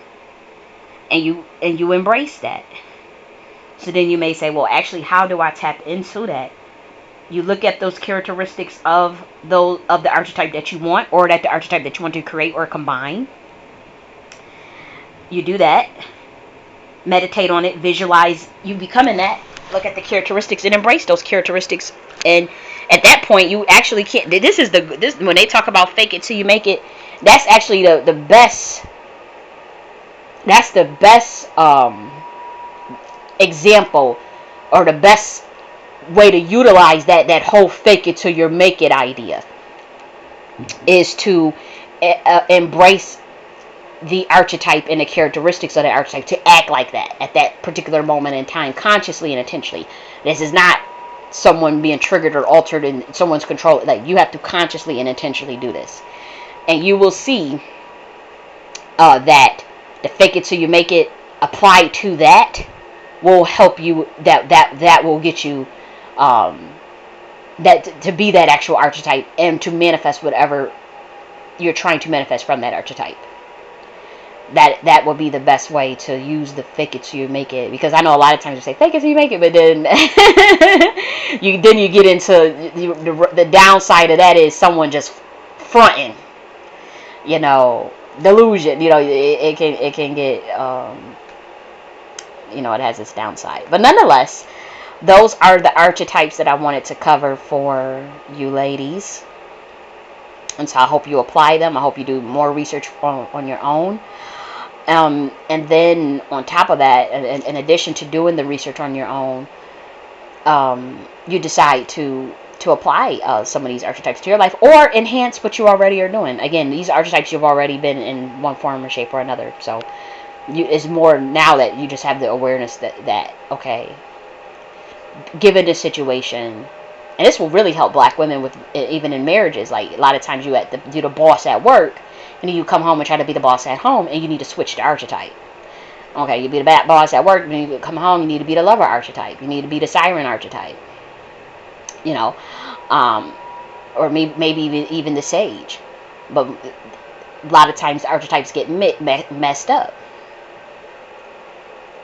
And you embrace that. So then you may say, well, actually, how do I tap into that? You look at those characteristics of the archetype that you want, or that the archetype that you want to create or combine. You do that. Meditate on it. Visualize you becoming that. Look at the characteristics and embrace those characteristics. And at that point, you actually can't. This when they talk about fake it till you make it. That's actually the best That's the best example, or the best way to utilize that whole fake it till you make it idea, is to embrace the archetype and the characteristics of the archetype, to act like that at that particular moment in time, consciously and intentionally. This is not someone being triggered or altered in someone's control. Like, you have to consciously and intentionally do this, and you will see that the fake it till you make it applied to that will help you. That will get you that to be that actual archetype, and to manifest whatever you're trying to manifest from that archetype. That will be the best way to use the fake it till you make it, because I know a lot of times you say fake it till you make it, but then you get into the downside of that is someone just fronting, delusion. It can get it has its downside, but nonetheless, those are the archetypes that I wanted to cover for you ladies. And so I hope you apply them. I hope you do more research on your own. And then on top of that, in addition to doing the research on your own, you decide to apply some of these archetypes to your life, or enhance what you already are doing. Again, these archetypes you've already been in one form or shape or another. So it's more now that you just have the awareness that okay, given this situation, and this will really help black women with even in marriages. Like, a lot of times you're the boss at work, and then you come home and try to be the boss at home, and you need to switch the archetype. Okay, you be the bad boss at work, and then you come home, you need to be the lover archetype. You need to be the siren archetype. Or maybe even the sage. But a lot of times archetypes get messed up.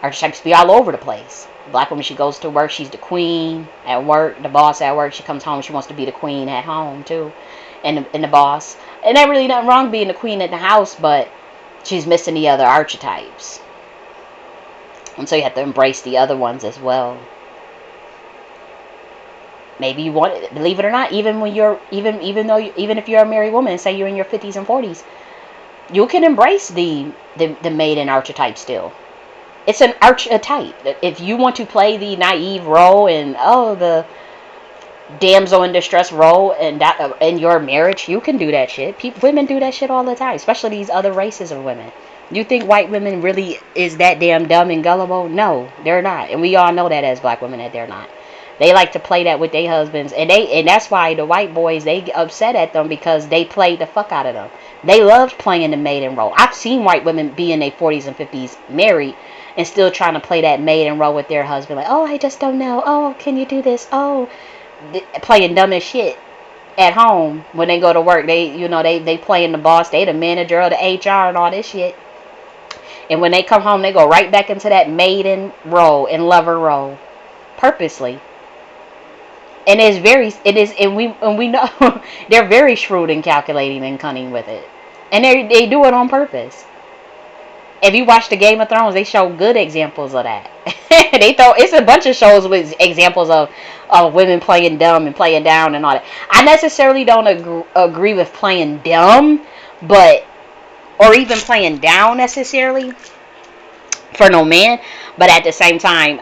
Archetypes be all over the place. Black woman, she goes to work, she's the queen at work, the boss at work. She comes home, she wants to be the queen at home too, and the boss. And there really nothing wrong being the queen at the house, but she's missing the other archetypes, and so you have to embrace the other ones as well. Maybe you want it, believe it or not, even when you're even if you're a married woman, say you're in your 50s and 40s, you can embrace the maiden archetype still. It's an archetype. If you want to play the naive role and the damsel in distress role and that in your marriage, you can do that shit. Women do that shit all the time, especially these other races of women. You think white women really is that damn dumb and gullible? No, they're not, and we all know that as black women that they're not. They like to play that with their husbands, and that's why the white boys, they get upset at them, because they play the fuck out of them. They love playing the maiden role. I've seen white women be in their 40s and 50s married and still trying to play that maiden role with their husband. Like, oh, I just don't know. Oh, can you do this? Oh, playing dumb as shit at home. When they go to work, they playing the boss. They the manager or the HR and all this shit. And when they come home, they go right back into that maiden role and lover role, purposely. And we know they're very shrewd and calculating and cunning with it, and they do it on purpose. If you watch the Game of Thrones, they show good examples of that. It's a bunch of shows with examples of women playing dumb and playing down and all that. I necessarily don't agree with playing dumb, or even playing down necessarily for no man. But at the same time,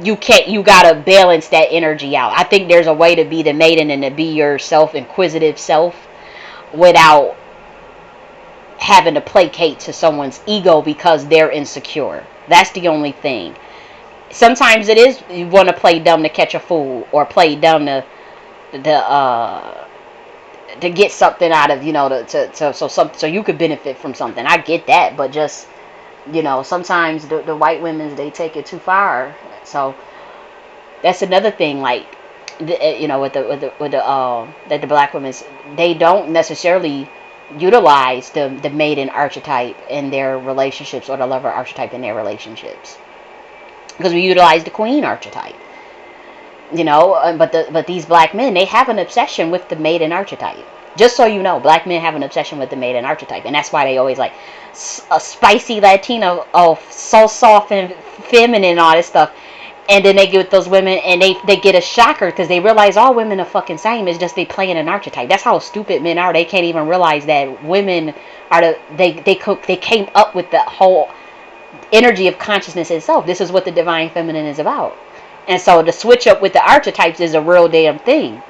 you gotta balance that energy out. I think there's a way to be the maiden and to be your inquisitive self, without having to placate to someone's ego because they're insecure. That's the only thing. Sometimes it is, you want to play dumb to catch a fool, or play dumb to get something out of, so you could benefit from something. I get that, but just, sometimes the white women, they take it too far. So that's another thing, like, with the black women, they don't necessarily utilize the maiden archetype in their relationships, or the lover archetype in their relationships, because we utilize the queen archetype. But these black men, they have an obsession with the maiden archetype. Just so you know, black men have an obsession with the maiden archetype, and that's why they always like a spicy Latino, so soft and feminine and all this stuff. And then they get with those women, and they get a shocker, because they realize all women are fucking same. It's just they playing an archetype. That's how stupid men are. They can't even realize that women are they came up with the whole energy of consciousness itself. This is what the divine feminine is about. And so the switch up with the archetypes is a real damn thing.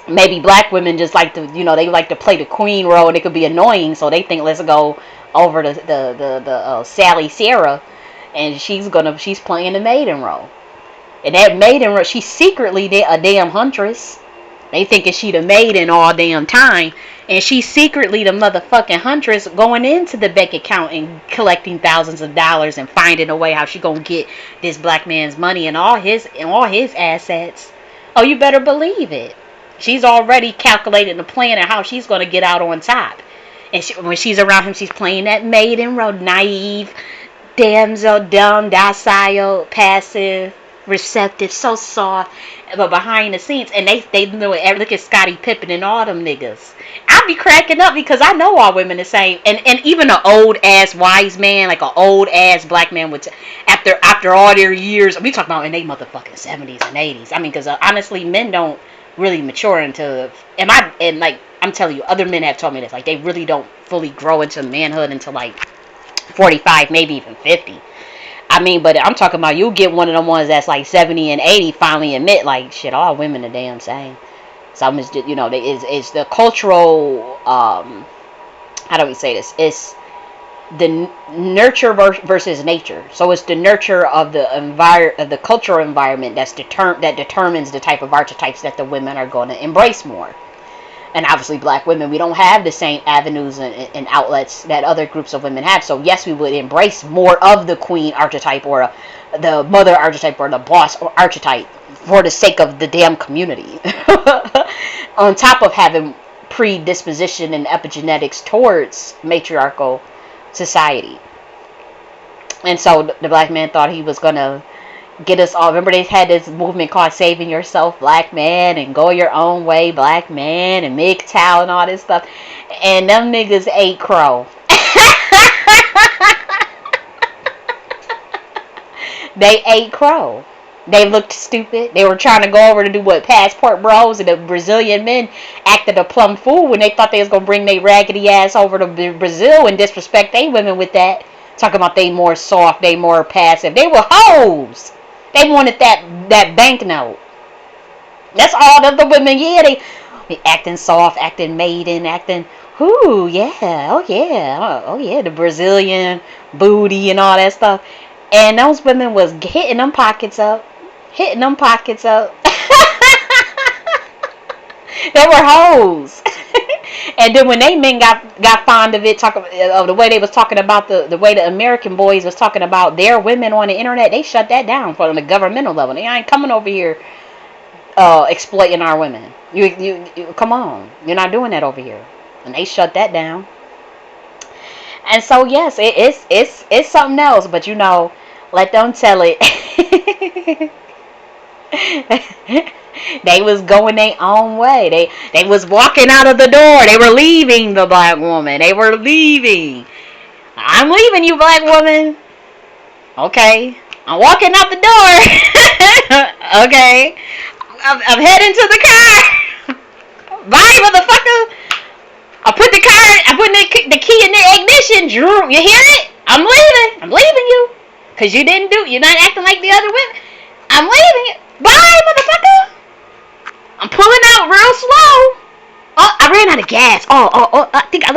Maybe black women just like to, they like to play the queen role, and it could be annoying, so they think, let's go over the Sally Sarah, and she's playing the maiden role. And that maiden role, she's secretly a damn huntress. They thinking she the maiden all damn time, and she's secretly the motherfucking huntress, going into the bank account and collecting thousands of dollars and finding a way how she gonna get this black man's money and all his assets. Oh, you better believe it. She's already calculated the plan of how she's gonna get out on top. And when she's around him, she's playing that maiden role, naive, damsel, dumb, docile, passive, receptive, so soft, but behind the scenes, and they know it. Look at Scottie Pippen and all them niggas. I be cracking up because I know all women the same, and even an old ass wise man, like an old ass black man, would after all their years, we talking about in they motherfucking 70s and 80s. I mean, because honestly, men don't really mature into, and like I'm telling you, other men have told me this, like they really don't fully grow into manhood until like 45, maybe even 50. I mean, but I'm talking about you get one of them ones that's like 70 and 80 finally admit, like, shit, all women are damn same. So it's just, it's the cultural, how do we say this? It's the nurture versus nature. So it's the nurture of the cultural environment that determines the type of archetypes that the women are going to embrace more. And obviously black women, we don't have the same avenues and outlets that other groups of women have. So yes, we would embrace more of the queen archetype or the mother archetype or the boss archetype for the sake of the damn community. On top of having predisposition and epigenetics towards matriarchal society. And so the black man thought he was going to get us all. Remember they had this movement called Saving Yourself Black Man and Go Your Own Way Black Man and MGTOW and all this stuff, and them niggas ate crow. They ate crow. They looked stupid. They were trying to go over to do what, passport bros, and the Brazilian men acted a plum fool when they thought they was gonna bring their raggedy ass over to Brazil and disrespect they women with that, talking about they more soft, they more passive. They were hoes. They wanted that banknote. That's all of the women. Yeah, they acting soft, acting maiden, acting, ooh, yeah, oh yeah, the Brazilian booty and all that stuff. And those women was hitting them pockets up. They were hoes. And then when they men got fond of it, of the way they was talking about the way the American boys was talking about their women on the internet, they shut that down on the governmental level. They ain't coming over here exploiting our women. You come on, you're not doing that over here. And they shut that down. And so yes, it's something else. But let them tell it. They was going their own way. They was walking out of the door. They were leaving the black woman. They were leaving. I'm leaving you, black woman. Okay. I'm walking out the door. Okay. I'm heading to the car. Bye, motherfucker. I put the key in the ignition. You hear it? I'm leaving. I'm leaving you. Because you're not acting like the other women. I'm leaving it. Bye, motherfucker. I'm pulling out real slow. Oh, I ran out of gas. Oh, I think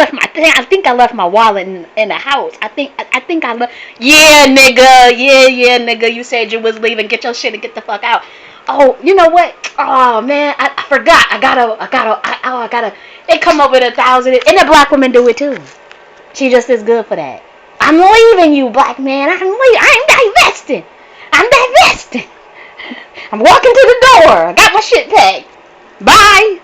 I left my wallet in the house. I think I left. Yeah, nigga. Yeah, nigga. You said you was leaving. Get your shit and get the fuck out. Oh, you know what? Oh man, I forgot. I gotta. They come up with 1,000, and the black women do it too. She just is good for that. I'm leaving you, black man. I'm divesting. I'm walking to the door. I got my shit packed. Bye.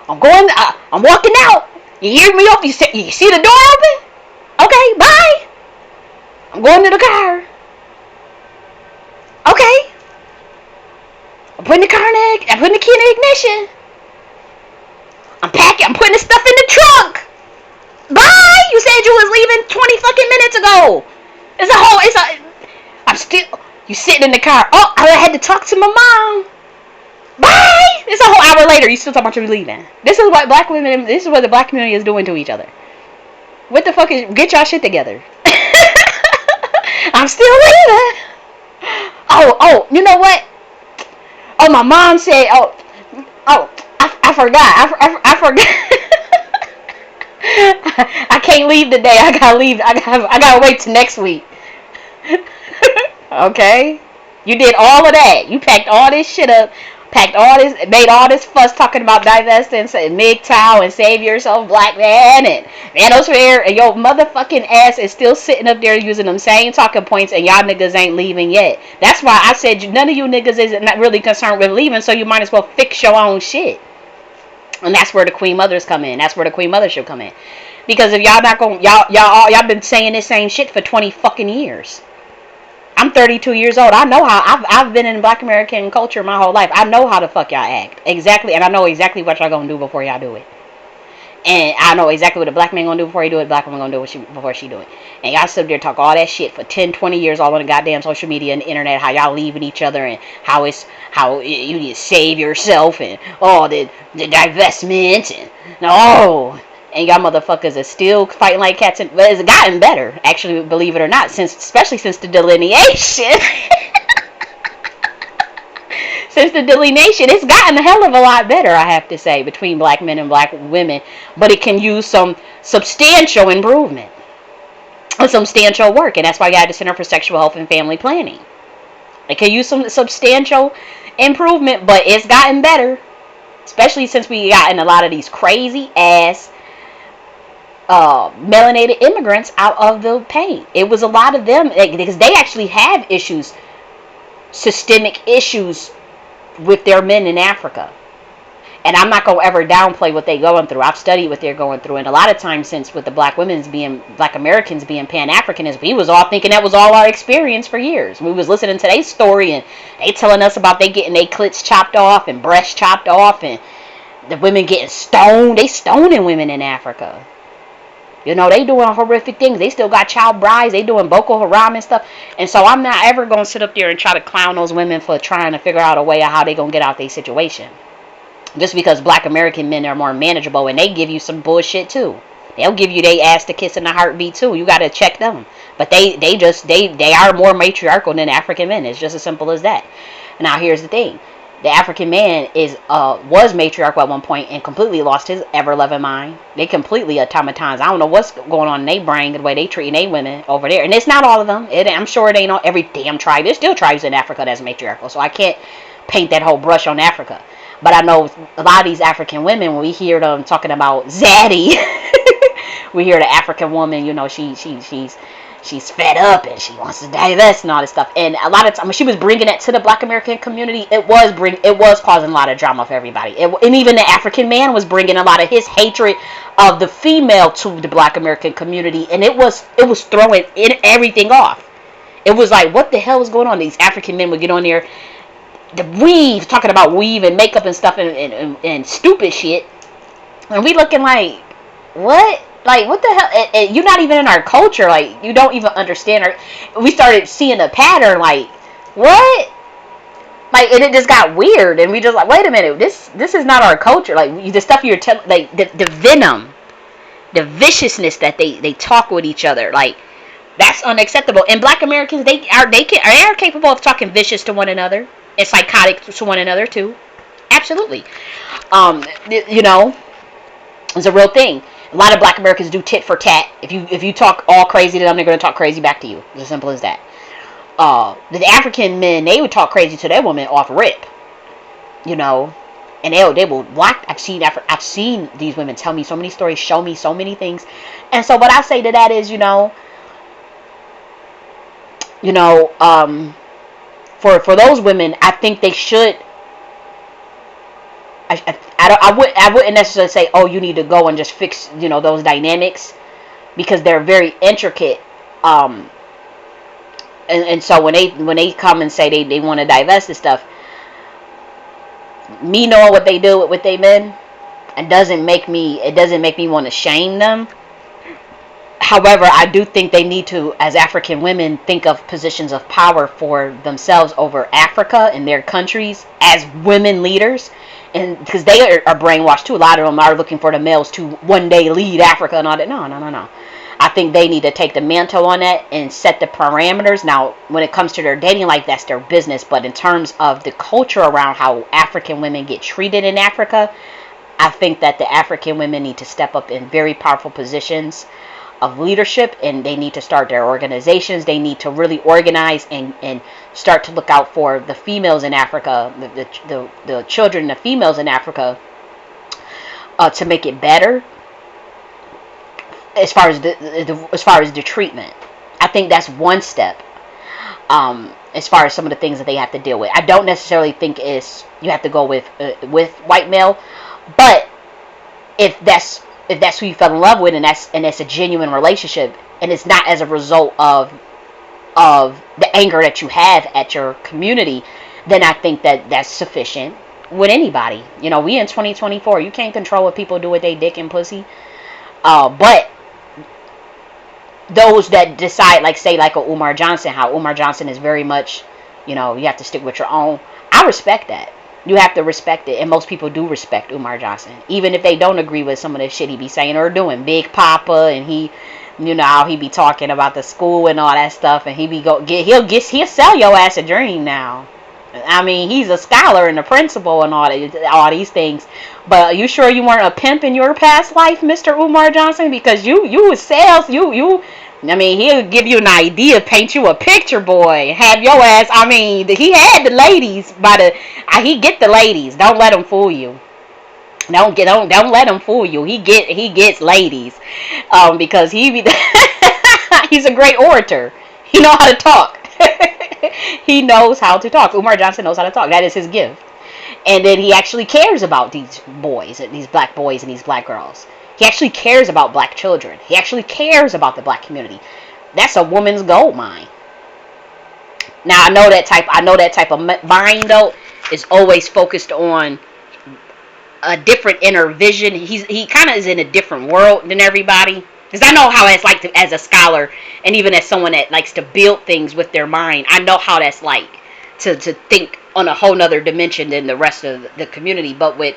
I'm walking out. You hear me open? You see the door open? Okay, bye. I'm going to the car. Okay. I'm putting the key in the ignition. I'm packing. I'm putting the stuff in the trunk. Bye. You said you was leaving 20 fucking minutes ago. You sitting in the car. Oh, I had to talk to my mom. Bye. It's a whole hour later. You still talking about you leaving. This is what the black community is doing to each other. What the fuck is? Get y'all shit together. I'm still leaving. Oh, you know what? Oh, my mom said. I forgot. I forgot. I can't leave today. I gotta leave. I gotta wait till next week. Okay. You did all of that. You packed all this shit up. Packed all this, made all this fuss talking about divesting, and MGTOW and save yourself, black man, and manosphere, and your motherfucking ass is still sitting up there using them same talking points, and y'all niggas ain't leaving yet. That's why I said none of you niggas is not really concerned with leaving, so you might as well fix your own shit. And that's where the Queen Mothers come in. That's where the Queen Mothership come in. Because if y'all not going, y'all been saying this same shit for 20 fucking years. I'm 32 years old. I know how. I've been in Black American culture my whole life. I know how the fuck y'all act. Exactly. And I know exactly what y'all gonna do before y'all do it. And I know exactly what a black man gonna do before he do it. Black woman gonna do it before she do it. And y'all sit there talk all that shit for 10, 20 years all on the goddamn social media and the internet. How y'all leaving each other and how you need to save yourself and the divestment and and y'all motherfuckers are still fighting like cats. But it's gotten better, actually, believe it or not, especially since the delineation. Since the delineation, it's gotten a hell of a lot better, I have to say, between black men and black women. But it can use some substantial improvement, substantial work, and that's why you have the Center for Sexual Health and Family Planning. It can use some substantial improvement, but it's gotten better, especially since we gotten a lot of these crazy ass melanated immigrants out of the paint. It was a lot of them because they actually have issues, systemic issues with their men in Africa. And I'm not going to ever downplay what they're going through. I've studied what they're going through. And a lot of times since with the black Americans being Pan-Africanism, we was all thinking that was all our experience for years. We was listening to their story and they telling us about they getting their clits chopped off and breasts chopped off and the women getting stoned. They stoning women in Africa. You know, they doing horrific things. They still got child brides. They doing Boko Haram and stuff. And so I'm not ever going to sit up there and try to clown those women for trying to figure out a way of how they going to get out their situation. Just because black American men are more manageable and they give you some bullshit too. They'll give you their ass to kiss in a heartbeat too. You got to check them. But they are more matriarchal than African men. It's just as simple as that. Now here's the thing. The African man was matriarchal at one point and completely lost his ever-loving mind. They completely automatized. I don't know what's going on in their brain, the way they treating their women over there. And it's not all of them. I'm sure it ain't all, every damn tribe. There's still tribes in Africa that's matriarchal. So I can't paint that whole brush on Africa. But I know a lot of these African women, when we hear them talking about Zaddy, we hear the African woman, you know, she's fed up and she wants to divest and all this stuff. And a lot of times, she was bringing that to the black American community. It was causing a lot of drama for everybody. And even the African man was bringing a lot of his hatred of the female to the black American community. And it was throwing everything off. It was like, what the hell is going on? These African men would get on there, the weave, talking about weave and makeup and stuff and stupid shit. And we looking like, what? Like, what the hell? And you're not even in our culture. Like, you don't even understand. We started seeing a pattern. Like, what? Like, and it just got weird. And we just like, wait a minute. This is not our culture. Like, the stuff you're telling, like, the venom, the viciousness that they talk with each other. Like, that's unacceptable. And black Americans, they are capable of talking vicious to one another and psychotic to one another too. Absolutely. You know, it's a real thing. A lot of black Americans do tit for tat. If you talk all crazy to them, they're going to talk crazy back to you. It's as simple as that. The African men, they would talk crazy to their women off rip. You know, and they will block. I've seen these women tell me so many stories, show me so many things. And so what I say to that is, for those women, I think they should. I wouldn't necessarily say, oh, you need to go and just fix, those dynamics, because they're very intricate. And so when they come and say they want to divest this stuff, me knowing what they do with their men, it doesn't make me want to shame them. However, I do think they need to, as African women, think of positions of power for themselves over Africa and their countries as women leaders. And because they are brainwashed too. A lot of them are looking for the males to one day lead Africa and all that. No. think they need to take the mantle on that and set the parameters. Now, when it comes to their dating life, that's their business. But in terms of the culture around how African women get treated in Africa, I think that the African women need to step up in very powerful positions of leadership, and they need to start their organizations. They need to really organize and start to look out for the females in Africa, the children, the females in Africa, to make it better as far as the treatment. I think that's one step. As far as some of the things that they have to deal with, I don't necessarily think you have to go with white male, but if that's who you fell in love with, and that's a genuine relationship, and it's not as a result of the anger that you have at your community, then I think that that's sufficient with anybody. We in 2024. You can't control what people do with their dick and pussy. But those that decide, like say like a Umar Johnson, how Umar Johnson is very much, you have to stick with your own. I respect that. You have to respect it, and most people do respect Umar Johnson, even if they don't agree with some of the shit he be saying or doing. Big Papa, and he, how he be talking about the school and all that stuff, and he'll sell your ass a dream now. I mean, he's a scholar and a principal and all these things. But you sure you weren't a pimp in your past life, Mr. Umar Johnson? Because you was sales, I mean, he'll give you an idea, paint you a picture, boy. Have your ass. I mean, he had the ladies he get the ladies. Don't let him fool you. Don't let him fool you. He gets ladies, because he's a great orator. He know how to talk. He knows how to talk. Umar Johnson knows how to talk. That is his gift. And then he actually cares about these boys, these black boys and these black girls. He actually cares about black children. He actually cares about the black community. That's a woman's gold mine. Now I know that type of mind though is always focused on a different inner vision. He kind of is in a different world than everybody. Because I know how it's like as a scholar, and even as someone that likes to build things with their mind, I know how that's like to think on a whole nother dimension than the rest of the community. But with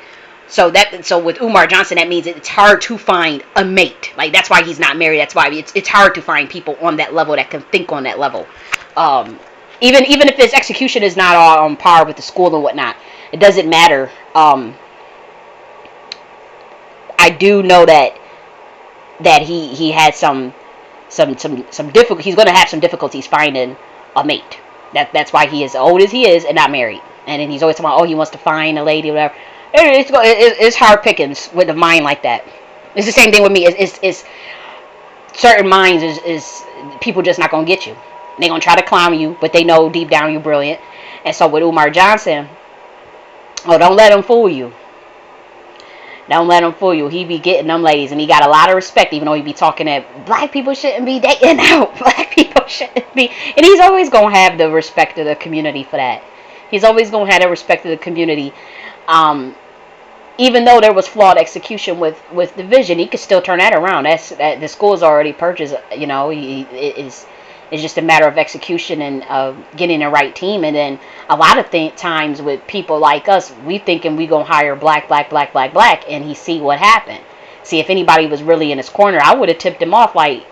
Umar Johnson, that means it's hard to find a mate. Like, that's why he's not married. That's why it's hard to find people on that level that can think on that level. Even if his execution is not all on par with the school and whatnot, it doesn't matter. I do know that he had some difficult. He's going to have some difficulties finding a mate. That's why he is old as he is and not married. And then he's always talking about, he wants to find a lady or whatever. It's hard pickings with a mind like that. It's the same thing with me. It's certain minds is people just not gonna get you. They're gonna try to clown you, but they know deep down you're brilliant. And so with Umar Johnson, don't let him fool you. Don't let him fool you. He be getting them ladies, and he got a lot of respect, even though he be talking that black people shouldn't be dating out. Black people shouldn't be. And he's always going to have the respect of the community for that. He's always going to have the respect of the community. Even though there was flawed execution with the vision, he could still turn that around. The school's already purchased. It's just a matter of execution and getting the right team. And then a lot of times with people like us, we thinking we gonna hire black, and he see what happened. See, if anybody was really in his corner, I would have tipped him off like,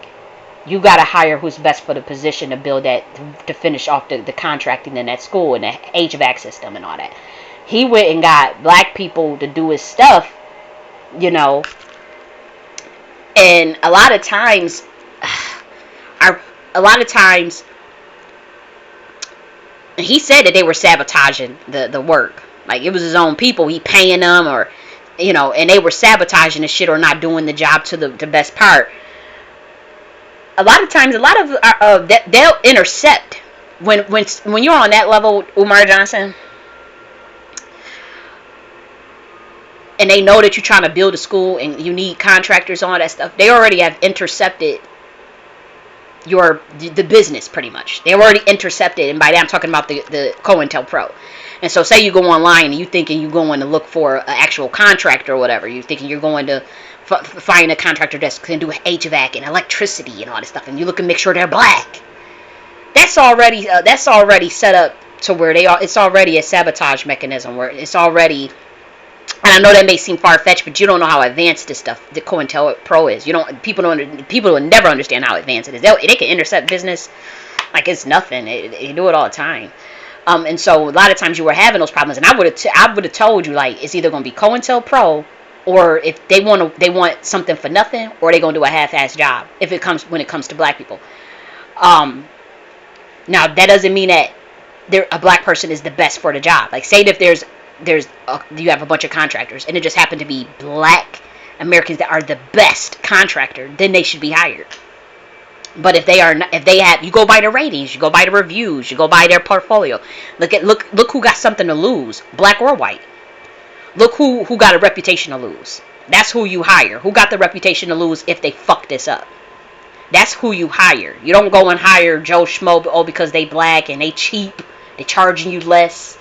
you gotta hire who's best for the position to build that, to finish off the contracting in that school and the HVAC system and all that. He went and got black people to do his stuff, and a lot of times he said that they were sabotaging the work. Like, it was his own people. He paying them, or and they were sabotaging the shit or not doing the job to the best part. A lot of times, they'll intercept when you're on that level, Umar Johnson, and they know that you're trying to build a school and you need contractors and all that stuff. They already have intercepted the business, pretty much. They already intercepted, and by that I'm talking about the COINTELPRO. And so say you go online and you thinking you're going to look for an actual contractor or whatever. You're thinking you're going to find a contractor that can do HVAC and electricity and all this stuff, and you look and make sure they're black. That's already set up to where they are. It's already a sabotage mechanism where it's already
And I know that may seem far fetched, but you don't know how advanced this stuff, the COINTELPRO is. You don't. People will never understand how advanced it is. They can intercept business like it's nothing. They do it all the time. And so a lot of times you were having those problems, and I would have told you, like, it's either gonna be COINTELPRO, or if they want something for nothing, or they gonna do a half-ass job. If it comes when it comes to black people. Um, Now that doesn't mean that a black person is the best for the job. Like, say if you have a bunch of contractors, and it just happen to be black Americans that are the best contractor, then they should be hired. But if they are not, if they have, you go by the ratings, you go by the reviews, you go by their portfolio. Look who got something to lose, black or white. Look who got a reputation to lose. That's who you hire. Who got the reputation to lose if they fuck this up? That's who you hire. You don't go and hire Joe Schmo because they black and they cheap. They charging you less.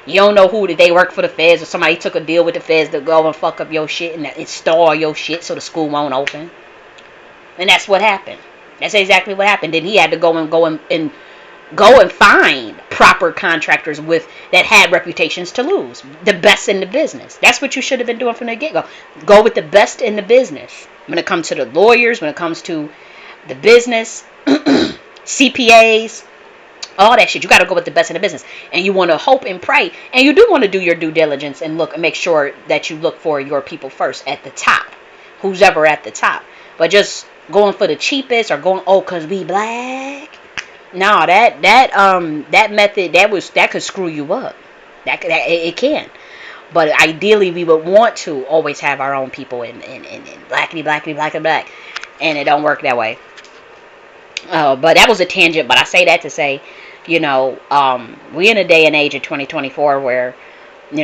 You don't know who they work for the feds, or somebody took a deal with the feds to go and fuck up your shit and install your shit so the school won't open. And that's what happened. That's exactly what happened. Then he had to go and find proper contractors that had reputations to lose. The best in the business. That's what you should have been doing from the get-go. Go with the best in the business. When it comes to the lawyers, when it comes to the business, CPAs, all that shit. You got to go with the best in the business. And you want to hope and pray. And you do want to do your due diligence and look and make sure that you look for your people first at the top. Who's ever at the top. But just going for the cheapest or going, cause we black. No, that method that could screw you up. It can. But ideally, we would want to always have our own people in blackity, black, and it don't work that way. But that was a tangent. But I say that to say, we in a day and age of 2024 where,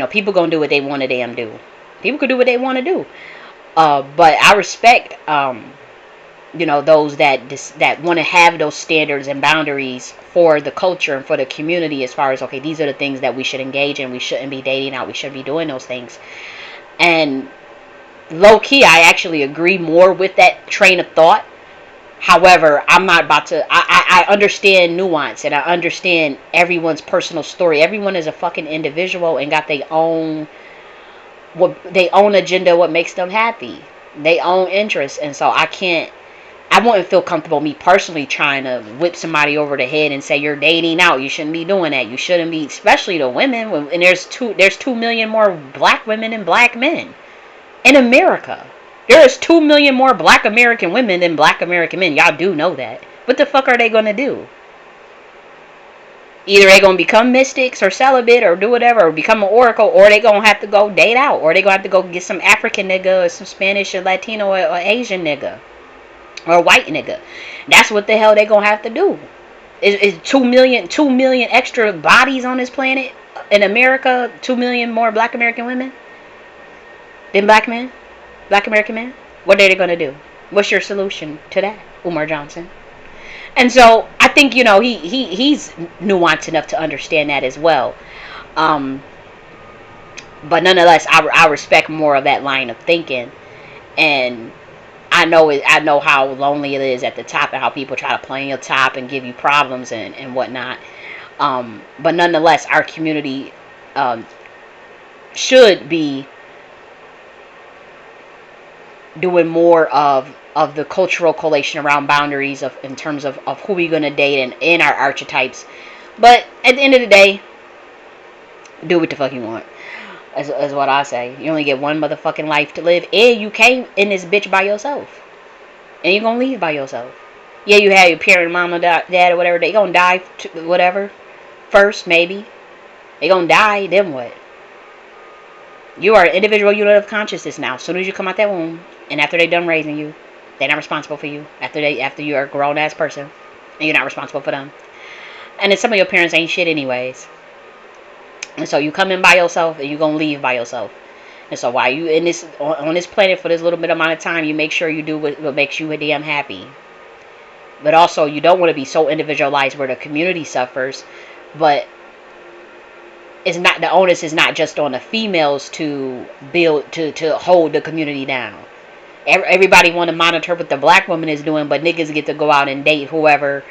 people gonna do what they want to damn do. People can do what they want to do. But I respect, those that want to have those standards and boundaries for the culture and for the community, as far as, okay, these are the things that we should engage in. We shouldn't be dating out. We shouldn't be doing those things. And low key, I actually agree more with that train of thought. However, I'm not about to. I understand nuance, and I understand everyone's personal story. Everyone is a fucking individual and got their own agenda, what makes them happy, their own interests. And so I wouldn't feel comfortable, me personally, trying to whip somebody over the head and say, you're dating out. You shouldn't be doing that. You shouldn't be, especially the women. And there's 2 million more black women than black men in America. There is 2 million more black American women than black American men. Y'all do know that. What the fuck are they going to do? Either they going to become mystics or celibate or do whatever, or become an oracle, or they going to have to go date out, or they going to have to go get some African nigga or some Spanish or Latino or Asian nigga or white nigga. That's what the hell they going to have to do. Is 2 million extra bodies on this planet in America, 2 million more black American women than black men? Black American men? What are they going to do? What's your solution to that, Umar Johnson? And so I think, he's nuanced enough to understand that as well. But nonetheless, I respect more of that line of thinking. And I know how lonely it is at the top, and how people try to play on your top and give you problems and whatnot. But nonetheless, our community should be doing more of the cultural collation around boundaries in terms of who we're going to date and in our archetypes. But at the end of the day, do what the fuck you want. Is what I say. You only get one motherfucking life to live, and you came in this bitch by yourself. And you're going to leave by yourself. Yeah, you have your parent, mama, dad, or whatever. They going to die, whatever. First, maybe. They going to die, then what? You are an individual unit of consciousness now. As soon as you come out that womb, and after they done raising you, they're not responsible for you. After you are a grown ass person, and you're not responsible for them. And then some of your parents ain't shit anyways. And so you come in by yourself, and you're gonna leave by yourself. And so while you in this on this planet for this little bit amount of time, you make sure you do what makes you damn happy. But also, you don't want to be so individualized where the community suffers. But it's not, the onus is not just on the females to build to hold the community down. Everybody want to monitor what the black woman is doing, but niggas get to go out and date whoever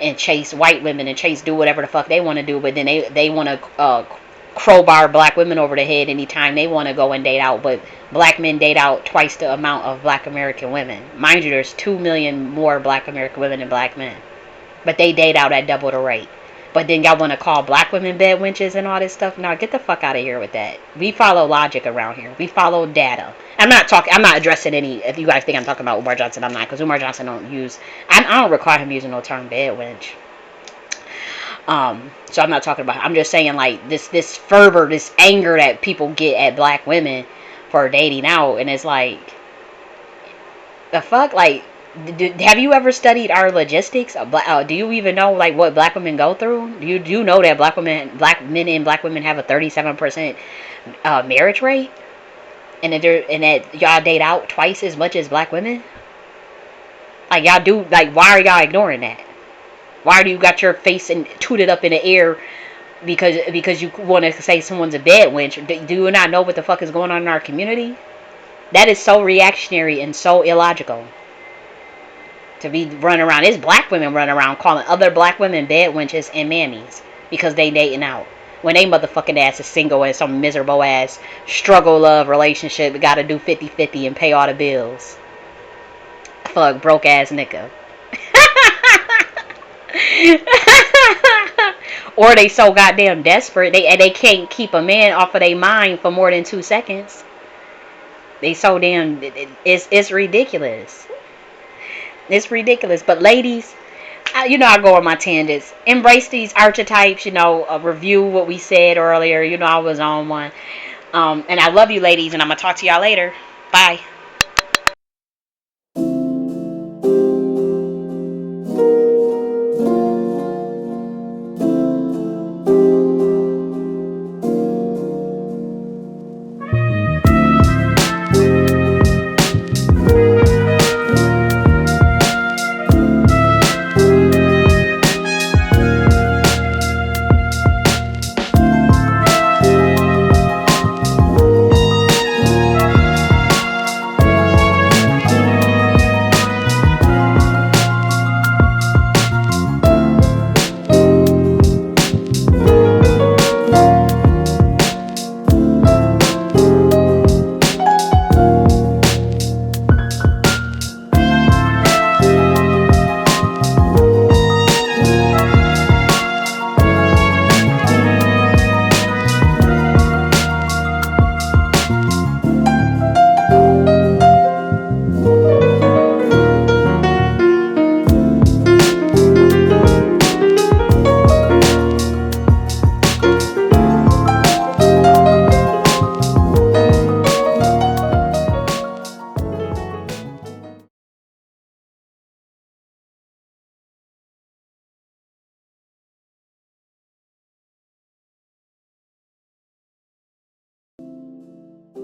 and chase white women and do whatever the fuck they want to do. But then they want to crowbar black women over the head anytime they want to go and date out, but black men date out twice the amount of black American women. Mind you, there's 2 million more black American women than black men, but they date out at double the rate. But then y'all want to call black women bed wenches and all this stuff? Now get the fuck out of here with that. We follow logic around here. We follow data. I'm not addressing any. If you guys think I'm talking about Umar Johnson, I'm not, because Umar Johnson I don't require him using no term bed wench. So I'm not talking about. I'm just saying, like, this fervor, this anger that people get at black women for dating out, and it's like, the fuck, like. Have you ever studied our logistics? Do you even know, like, what black women go through? Do you know that black men and black women have a 37% marriage rate, and that y'all date out twice as much as black women? Like, y'all do, like, why are y'all ignoring that? Why do you got your face and tooted up in the air because you want to say someone's a bed wench? Do you not know what the fuck is going on in our community? That is so reactionary and so illogical. To be running around, it's black women running around calling other black women bed wenches and mammies because they dating out, when they motherfucking ass is single and some miserable ass struggle love relationship, gotta do 50-50 and pay all the bills. Fuck, broke ass nigga. Or they so goddamn desperate they can't keep a man off of their mind for more than 2 seconds. They so damn, it's ridiculous. It's ridiculous. But ladies, I go on my tangents. Embrace these archetypes. Review what we said earlier. I was on one. And I love you, ladies, and I'm gonna talk to y'all later. Bye.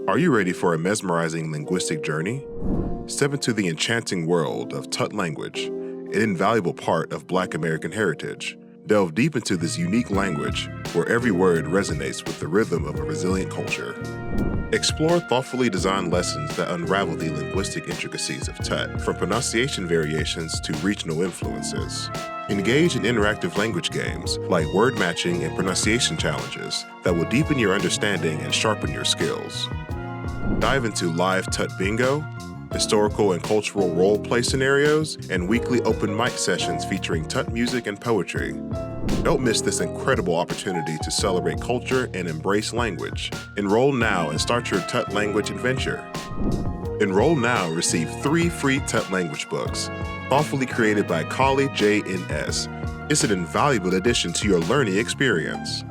Are you ready for a mesmerizing linguistic journey? Step into the enchanting world of Tut language, an invaluable part of Black American heritage. Delve deep into this unique language where every word resonates with the rhythm of a resilient culture. Explore thoughtfully designed lessons that unravel the linguistic intricacies of Tut, from pronunciation variations to regional influences. Engage in interactive language games like word matching and pronunciation challenges that will deepen your understanding and sharpen your skills. Dive into live Tut bingo, historical and cultural role-play scenarios, and weekly open mic sessions featuring Tut music and poetry. Don't miss this incredible opportunity to celebrate culture and embrace language. Enroll now and start your Tut language adventure. Enroll now and receive 3 free Tut language books, thoughtfully created by colleague J.N.S. It's an invaluable addition to your learning experience.